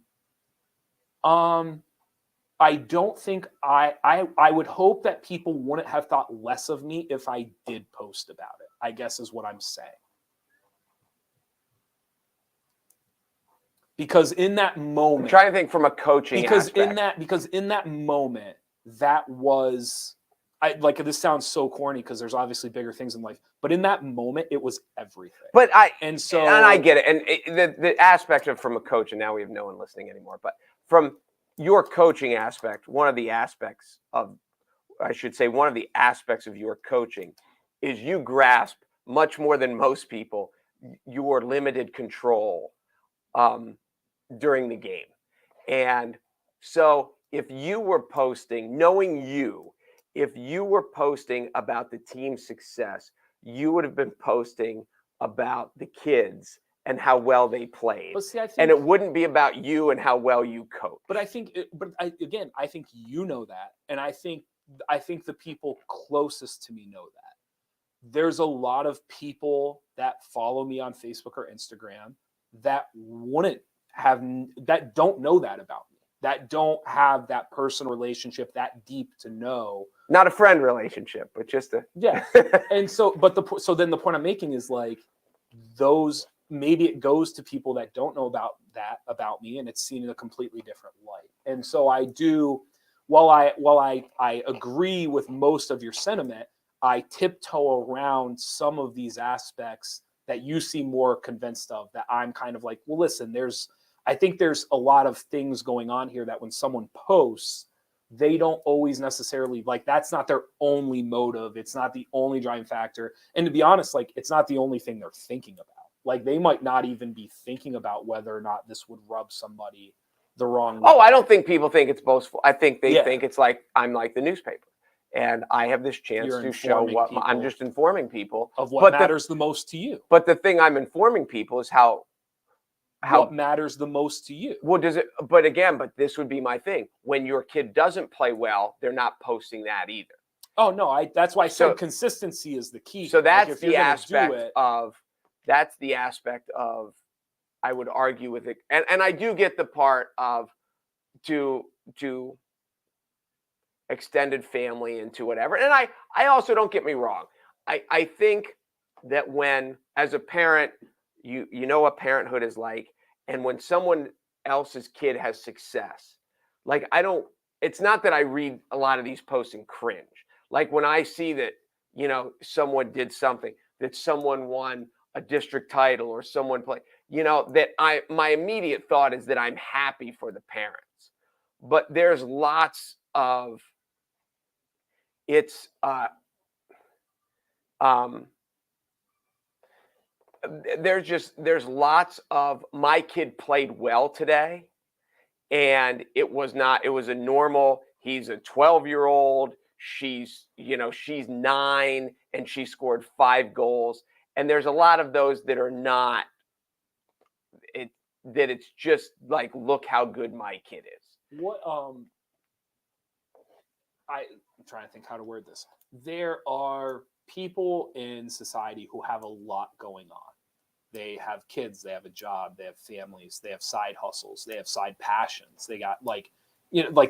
I don't think I would hope that people wouldn't have thought less of me if I did post about it, I guess is what I'm saying. Because in that moment, I'm trying to think from a coaching aspect. Because in that moment, that was, this sounds so corny because there's obviously bigger things in life, but in that moment, it was everything. But I get it, and the aspect of from a coach, and now we have no one listening anymore. But from your coaching aspect, one of the aspects of your coaching is you grasp much more than most people your limited control during the game. And so if you were posting, if you were posting about the team's success, you would have been posting about the kids and how well they played. But see, and it wouldn't be about you and how well you coach. But I think you know that, and I think the people closest to me know that. There's a lot of people that follow me on Facebook or Instagram that don't know that about me, that don't have that personal relationship that deep to know. Not a friend relationship, but just a And so, then the point I'm making is, like, those, maybe it goes to people that don't know about me, and it's seen in a completely different light. And so I do, while I agree with most of your sentiment, I tiptoe around some of these aspects that you seem more convinced of, that I'm kind of like, well, listen, I think there's a lot of things going on here that when someone posts, they don't always necessarily, like, that's not their only motive. It's not the only driving factor. And to be honest, like, it's not the only thing they're thinking about. Like, they might not even be thinking about whether or not this would rub somebody the wrong way. Oh, I don't think people think it's boastful. I think they think it's like, I'm like the newspaper. And I have this chance to show I'm just informing people of what matters the most to you. But the thing I'm informing people is how what matters the most to you. Well, but this would be my thing. When your kid doesn't play well, they're not posting that either. Oh no, that's why I said consistency is the key. So that's the aspect of I would argue with it. And I do get the part of to extended family and to whatever. And I also, don't get me wrong. I think that when, as a parent, you know what parenthood is like, and when someone else's kid has success, like, it's not that I read a lot of these posts and cringe. Like when I see that, someone did something, that someone won a district title or someone played, that my immediate thought is that I'm happy for the parents. But there's lots of, there's lots of, my kid played well today, and it was a normal, he's a 12-year-old, she's 9 and she scored 5 goals. And there's a lot of those that are not, that it's just like, look how good my kid is. What I'm trying to think how to word this. There are people in society who have a lot going on. They have kids, they have a job, they have families, they have side hustles, they have side passions. They got like,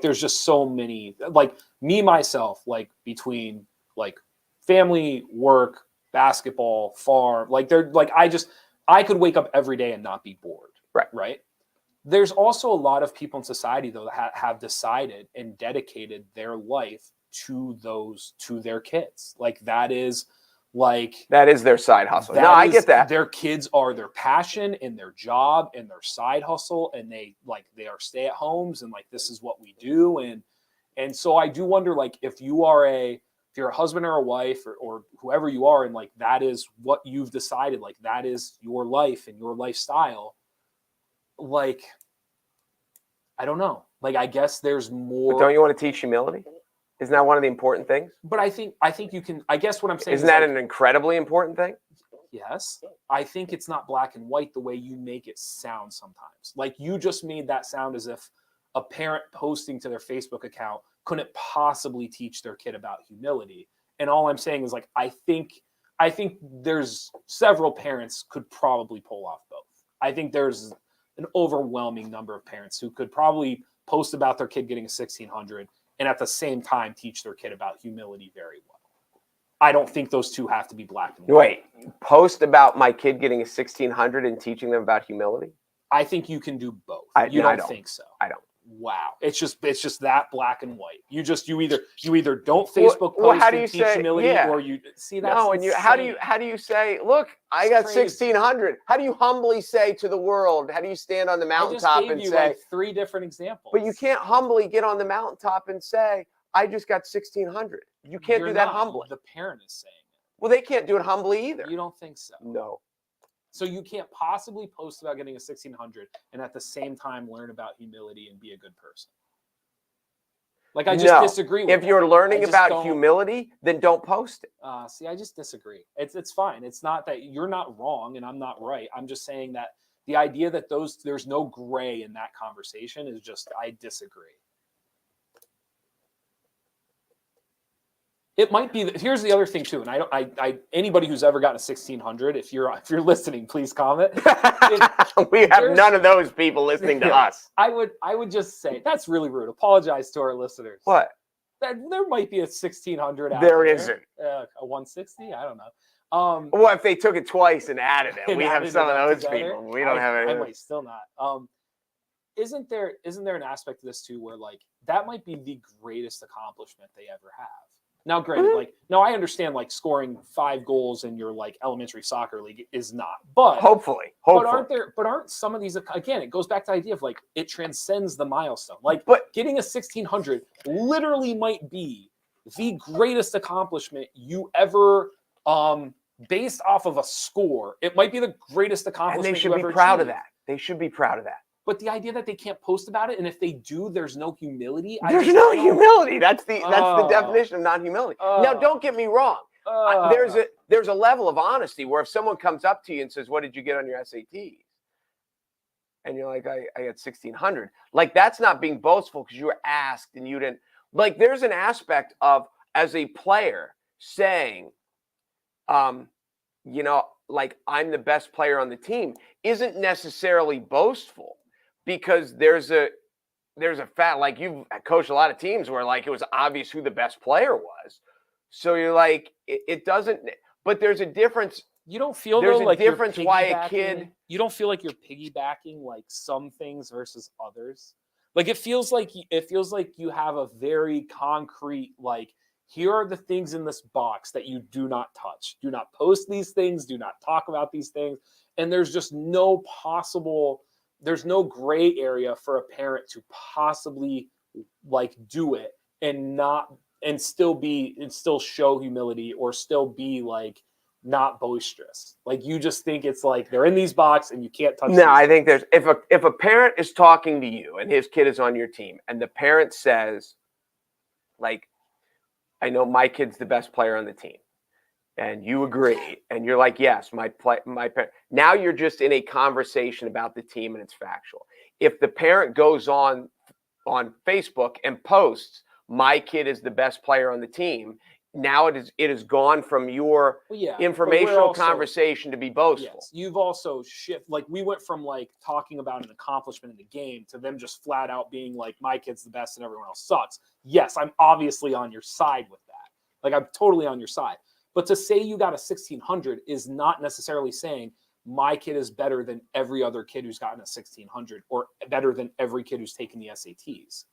there's just so many, like me, myself, like between like family, work, basketball, farm, like they're like, I could wake up every day and not be bored. Right. There's also a lot of people in society though that have decided and dedicated their life to their kids. Like that is their side hustle. No, I get that. Their kids are their passion and their job and their side hustle, and they are stay-at-homes, and like this is what we do. And so I do wonder, like, if you're a husband or a wife or whoever you are, and like that is what you've decided, like that is your life and your lifestyle, like I don't know. Like I guess there's more. But don't you want to teach humility? Isn't that one of the important things? But I think you can. I guess what I'm saying isn't that an incredibly important thing? Yes. I think it's not black and white the way you make it sound sometimes. Like you just made that sound as if a parent posting to their Facebook account couldn't possibly teach their kid about humility. And all I'm saying is like I think there's several parents could probably pull off both. I think there's an overwhelming number of parents who could probably post about their kid getting a 1600 and at the same time teach their kid about humility very well. I don't think those two have to be black and white. Wait, post about my kid getting a 1600 and teaching them about humility? I think you can do both. I don't think so. I don't. Wow. It's just that black and white. You either don't Facebook post how do you and teach say, humility, or you see that's no, and how do you say, look, I got crazy. 1600. How do you humbly say to the world? How do you stand on the mountaintop and say like 3 different examples? But you can't humbly get on the mountaintop and say, I just got 1600. You can't do that humbly. The parent is saying it. Well, they can't do it humbly either. You don't think so? No. So you can't possibly post about getting a 1600 and at the same time learn about humility and be a good person. Like I just disagree with If you're learning about humility, then don't post it. See, I just disagree. It's fine. It's not that you're not wrong and I'm not right. I'm just saying that the idea that there's no gray in that conversation is just, I disagree. It might be. Here's the other thing too, and I anybody who's ever gotten a 1600, if you're listening, please comment. We have none of those people listening to us. I would just say that's really rude. Apologize to our listeners. What? There might be a 1600 out there. There isn't. A 160. I don't know. Well, if they took it twice and added it, we have some of those together, people. We don't have any. I might still not. Isn't there an aspect of this too where like that might be the greatest accomplishment they ever have? Now, granted, I understand like scoring 5 goals in your like elementary soccer league is not, but hopefully. But aren't some of these, again, it goes back to the idea of like, it transcends the milestone. Like getting a 1600 literally might be the greatest accomplishment you ever, based off of a score. It might be the greatest accomplishment. And they should be proud of that. They should be proud of that. But the idea that they can't post about it, and if they do, there's no humility. There's no humility. That's the definition of non-humility. Now, don't get me wrong. There's a level of honesty where if someone comes up to you and says, "What did you get on your SATs?" and you're like, "I got 1600." Like that's not being boastful because you were asked and you didn't. Like there's an aspect of as a player saying, like I'm the best player on the team isn't necessarily boastful. Because there's a fact, like you've coached a lot of teams where like it was obvious who the best player was. So you're like, it doesn't, but there's a difference. You don't feel there's though, a like difference why a kid. You don't feel like you're piggybacking like some things versus others. Like it feels like you have a very concrete, like here are the things in this box that you do not touch. Do not post these things. Do not talk about these things. And there's just no there's no gray area for a parent to possibly like do it and still show humility or still be like not boisterous. Like you just think it's like they're in these boxes and you can't touch them. No, I think there's if a parent is talking to you and his kid is on your team and the parent says, like, I know my kid's the best player on the team, and you agree, and you're like, yes, my parent. Now you're just in a conversation about the team and it's factual. If the parent goes on Facebook and posts, my kid is the best player on the team, now it is gone from your informational conversation to be boastful. Yes, you've also shifted. Like we went from like talking about an accomplishment in the game to them just flat out being like, my kid's the best and everyone else sucks. Yes, I'm obviously on your side with that. Like I'm totally on your side. But to say you got a 1600 is not necessarily saying my kid is better than every other kid who's gotten a 1600 or better than every kid who's taken the SATs.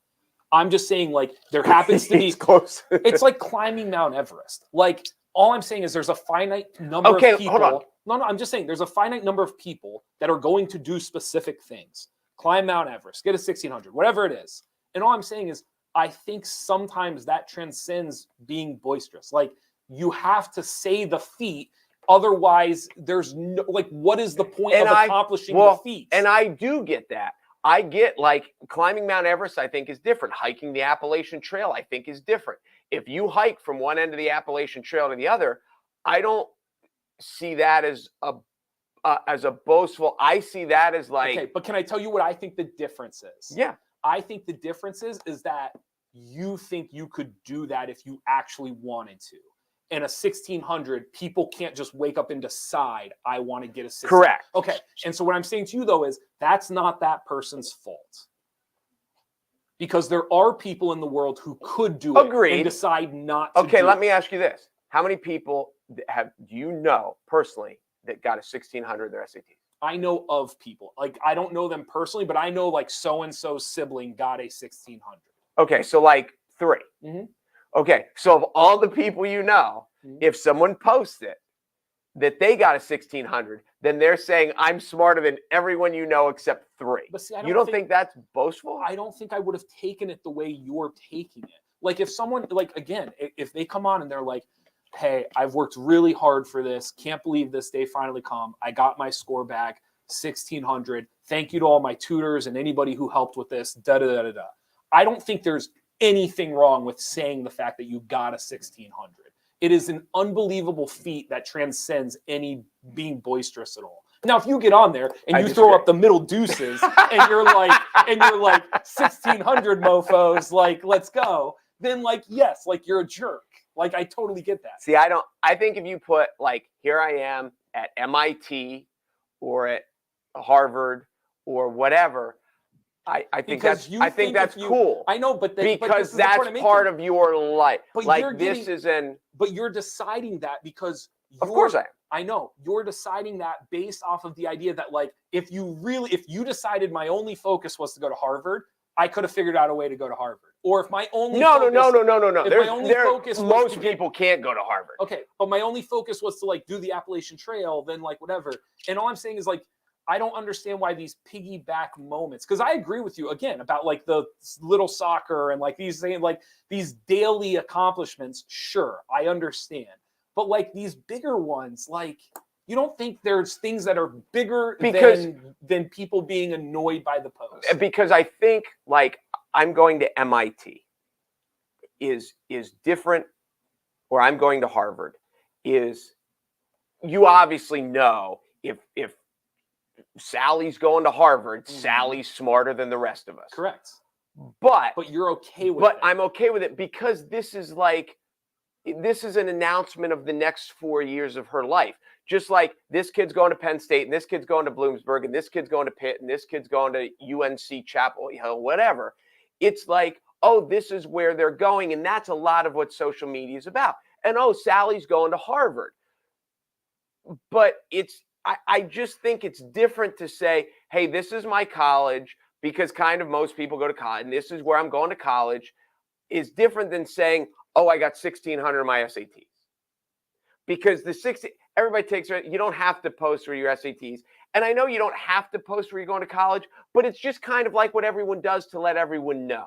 I'm just saying, like, there happens to be close. It's like climbing Mount Everest. Like, all I'm saying is there's a finite number of people. Hold on. No, I'm just saying there's a finite number of people that are going to do specific things. Climb Mount Everest, get a 1600, whatever it is. And all I'm saying is I think sometimes that transcends being boisterous. Like, you have to say the feat. Otherwise, there's no, like, what is the point of accomplishing the feat? And I do get that. I get, like, climbing Mount Everest, I think, is different. Hiking the Appalachian Trail, I think, is different. If you hike from one end of the Appalachian Trail to the other, I don't see that as a boastful. I see that as like. Okay, but can I tell you what I think the difference is? Yeah. I think the difference is that you think you could do that if you actually wanted to. And a 1600, people can't just wake up and decide, I want to get a 1600. Correct. Okay. And so what I'm saying to you, though, is that's not that person's fault. Because there are people in the world who could do it and decide not to. Okay, let me ask you this. How many people do you know personally that got a 1600 their SATs? I know of people. Like, I don't know them personally, but I know, like, so-and-so's sibling got a 1600. Okay, so like 3. Mm-hmm. Okay, so of all the people you know, if someone posts it that they got a 1600, then they're saying I'm smarter than everyone you know except 3. But see, you don't think that's boastful? I don't think I would have taken it the way you're taking it. Like if someone, like, again, if they come on and they're like, hey, I've worked really hard for this. Can't believe this day finally come. I got my score back, 1600. Thank you to all my tutors and anybody who helped with this. Da da da da da. I don't think there's anything wrong with saying the fact that you got a 1600. It is an unbelievable feat that transcends any being boisterous at all. Now, if you get on there and you throw up the middle deuces and you're like 1600 mofos, like, let's go, then like, yes, like you're a jerk. Like, I totally get that. See, I think if you put like, here I am at MIT or at Harvard or whatever, I think that's cool. I know, but because that's part of your life. But like But you're deciding that because of course I am. I know you're deciding that based off of the idea that, like, if you decided my only focus was to go to Harvard, I could have figured out a way to go to Harvard. Or if my only no. Most people can't go to Harvard. Okay, but my only focus was to like do the Appalachian Trail, then like whatever. And all I'm saying is like, I don't understand why these piggyback moments, because I agree with you again about like the little soccer and like these daily accomplishments. Sure, I understand. But like these bigger ones, like, you don't think there's things that are bigger than people being annoyed by the post? Because I think like I'm going to MIT is different, or I'm going to Harvard is, you obviously know if Sally's going to Harvard, Sally's smarter than the rest of us. Correct. But you're okay with it. But I'm okay with it because this is an announcement of the next 4 years of her life. Just like this kid's going to Penn State and this kid's going to Bloomsburg and this kid's going to Pitt and this kid's going to UNC Chapel Hill, whatever. It's like, oh, this is where they're going. And that's a lot of what social media is about. And oh, Sally's going to Harvard. But I just think it's different to say, hey, this is my college, because kind of most people go to college and this is where I'm going to college, is different than saying, oh, I got 1,600 on my SATs. Because everybody takes it. You don't have to post for your SATs. And I know you don't have to post where you're going to college, but it's just kind of like what everyone does to let everyone know.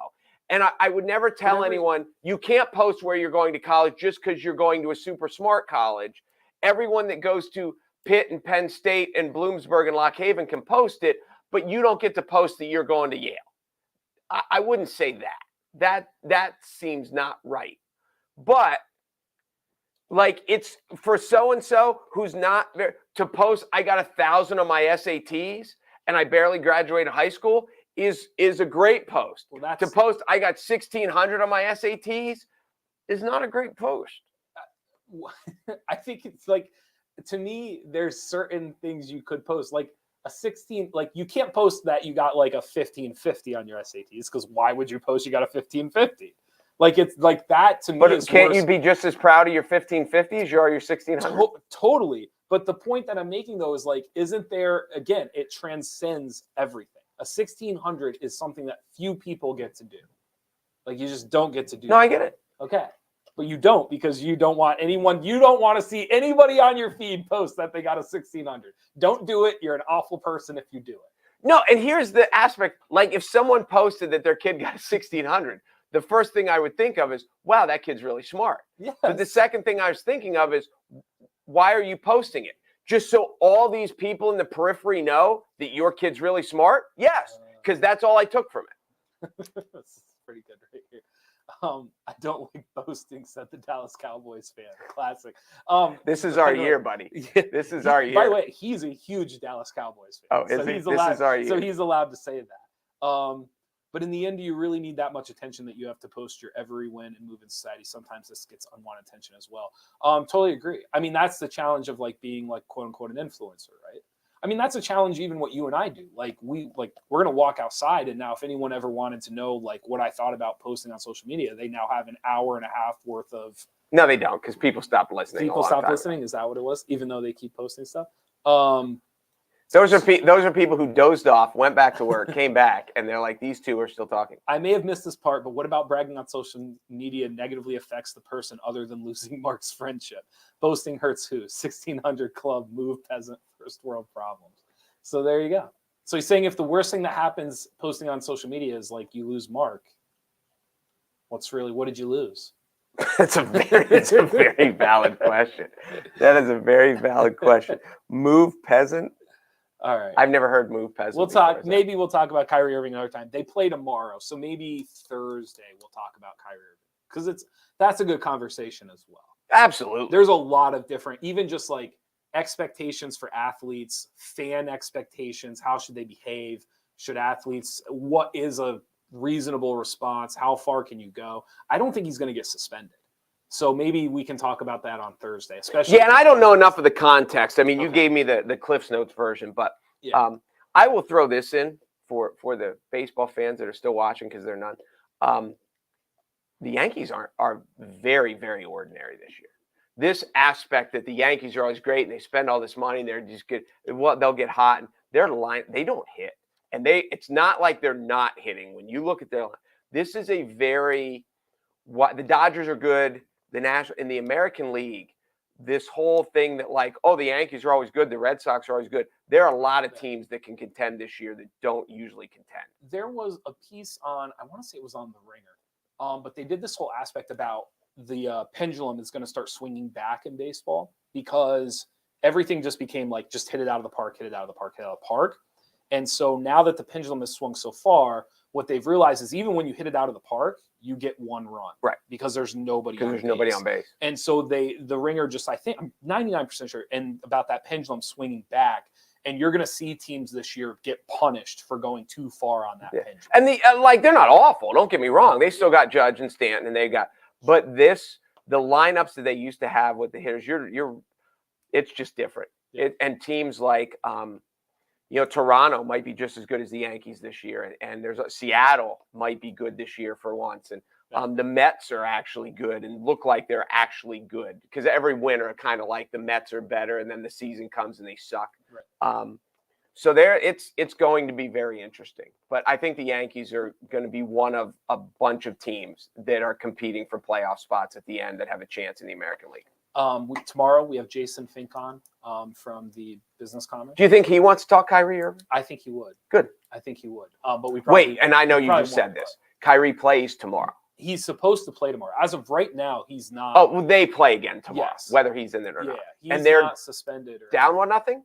And I would never tell anyone, you can't post where you're going to college just because you're going to a super smart college. Everyone that goes to Pitt and Penn State and Bloomsburg and Lock Haven can post it, but you don't get to post that you're going to Yale. I wouldn't say that. That seems not right. But like, it's for so-and-so who's not there to post, I got 1,000 on my SATs and I barely graduated high school is a great post. Well, to post, I got 1,600 on my SATs is not a great post. I think it's like, to me, there's certain things you could post, like a 16, like you can't post that you got like a 1550 on your SATs, because why would you post you got a 1550? Like, it's like that to me. But can't you be just as proud of your 1550 as you are your 1,600? Totally. But the point that I'm making, though, is like, isn't there, again, it transcends everything. A 1,600 is something that few people get to do. Like, you just don't get to do. No, I get it. Okay. But you don't, because you don't want to see anybody on your feed post that they got a 1,600. Don't do it. You're an awful person if you do it. No, and here's the aspect. Like, if someone posted that their kid got a 1,600, the first thing I would think of is, wow, that kid's really smart. Yes. But the second thing I was thinking of is, why are you posting it? Just so all these people in the periphery know that your kid's really smart? Yes, because that's all I took from it. That's pretty good right here. I don't like boasting, said the Dallas Cowboys fan. Classic. This is our year, buddy. This is our year. By the way, he's a huge Dallas Cowboys fan. Oh, is he? This is our year. So he's allowed to say that. But in the end, do you really need that much attention that you have to post your every win and move in society? Sometimes this gets unwanted attention as well. Totally agree. I mean, that's the challenge of like being like quote unquote an influencer, right? I mean, that's a challenge even what you and I do. Like we're gonna walk outside, and now if anyone ever wanted to know like what I thought about posting on social media, they now have an hour and a half worth of. No, they don't, because people stopped listening. People stopped listening. Is that what it was? Even though they keep posting stuff. Those are people who dozed off, went back to work, came back, and they're like, these two are still talking. I may have missed this part, but what about bragging on social media negatively affects the person other than losing Mark's friendship? Boasting hurts who? 1,600 club, move peasant, first world problems. So there you go. So he's saying if the worst thing that happens posting on social media is like you lose Mark, what did you lose? It's a very valid question. That is a very valid question. Move peasant. All right. I've never heard move peasant. We'll talk. Maybe we'll talk about Kyrie Irving another time. They play tomorrow, so maybe Thursday we'll talk about Kyrie Irving, because that's a good conversation as well. Absolutely. There's a lot of different, even just like expectations for athletes, fan expectations. How should they behave? Should athletes? What is a reasonable response? How far can you go? I don't think he's going to get suspended. So maybe we can talk about that on Thursday, especially. Yeah, and I don't know enough of the context. I mean, you gave me the Cliff's Notes version, but I will throw this in for the baseball fans that are still watching, because they're none. The Yankees are very, very ordinary this year. This aspect that the Yankees are always great and they spend all this money and they're just good. They'll get hot, and their line, they don't hit, and it's not like they're not hitting. When you look at their line, this is a very the Dodgers are good. In the American League, this whole thing that like, oh, the Yankees are always good, the Red Sox are always good. There are a lot of teams that can contend this year that don't usually contend. There was a piece on, I want to say it was on The Ringer, but they did this whole aspect about the pendulum is going to start swinging back in baseball, because everything just became like, just hit it out of the park, hit it out of the park, hit it out of the park. And so now that the pendulum has swung so far, what they've realized is even when you hit it out of the park, you get one run, right? Because there's nobody on base. And so The Ringer just, I think I'm 99% sure, and about that pendulum swinging back, and you're going to see teams this year get punished for going too far on that pendulum. And they're not awful. Don't get me wrong. They still got Judge and Stanton, and but the lineups that they used to have with the hitters, it's just different. Yeah. And teams like, Toronto might be just as good as the Yankees this year, and there's Seattle might be good this year for once, and the Mets are actually good and look like they're actually good, because every winter kind of like the Mets are better, and then the season comes and they suck. Right. So it's going to be very interesting. But I think the Yankees are going to be one of a bunch of teams that are competing for playoff spots at the end that have a chance in the American League. Tomorrow we have Jason Fink on from the Business Comic. Do you think he wants to talk Kyrie Irving? I think he would. Good. I think he would. But we probably wait, and I know you just said this. Kyrie plays tomorrow. He's supposed to play tomorrow. As of right now, he's not. Oh, well, they play again tomorrow, yes. whether he's in it or not. He's and they're not suspended. Down 1-0.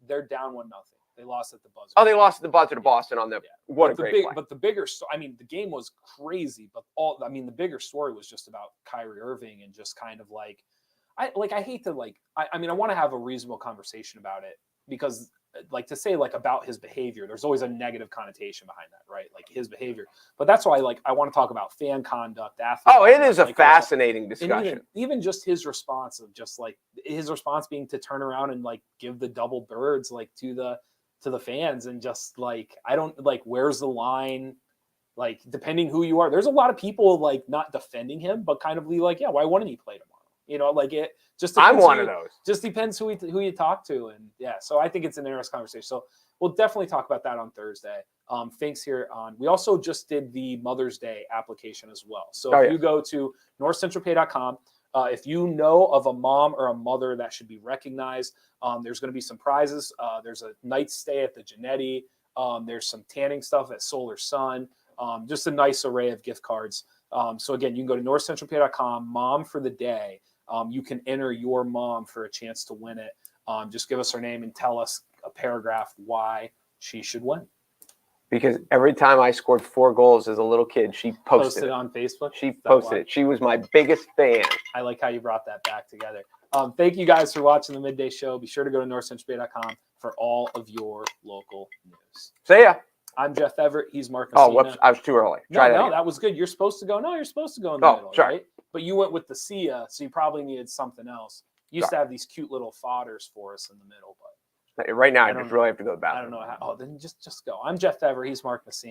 They're down 1-0. They lost at the buzzer. Oh, they lost at the buzzer to Boston on the what a great play. But the bigger, I mean, the game was crazy. But the bigger story was just about Kyrie Irving and just kind of like, I hate to I want to have a reasonable conversation about it because to say about his behavior, there's always a negative connotation behind that, right? Like his behavior. But that's why I want to talk about fan conduct, athlete. Oh, it is a fascinating discussion. Even just his response of his response being to turn around and give the double birds to the fans and just I don't where's the line? Depending who you are, there's a lot of people not defending him, but kind of yeah, why wouldn't he play tomorrow? It just I'm one of those. Just depends who you talk to, and so I think it's an interesting conversation. So we'll definitely talk about that on Thursday. Thanks here on. We also just did the Mother's Day application as well. So if you go to NorthcentralPa.com, if you know of a mom or a mother that should be recognized, there's going to be some prizes. There's a night stay at the Genetti. There's some tanning stuff at Solar Sun. Just a nice array of gift cards. So again, you can go to NorthcentralPa.com, Mom for the Day. You can enter your mom for a chance to win it. Just give us her name and tell us a paragraph why she should win. Because every time I scored 4 goals as a little kid, she posted it on Facebook. She posted it. She was my biggest fan. I like how you brought that back together. Thank you guys for watching the Midday Show. Be sure to go to NorthcentralPa.com for all of your local news. See ya. I'm Jeff Everett. He's Mark Messina. Oh, whoops. I was too early. That was good. You're supposed to go. No, you're supposed to go in the middle, sorry. right? But you went with the see ya, so you probably needed something else. You used to have these cute little fodders for us in the middle, but right now I just really have to go to the bathroom. I don't know how. Oh, then just go. I'm Jeff Everett. He's Mark Messina.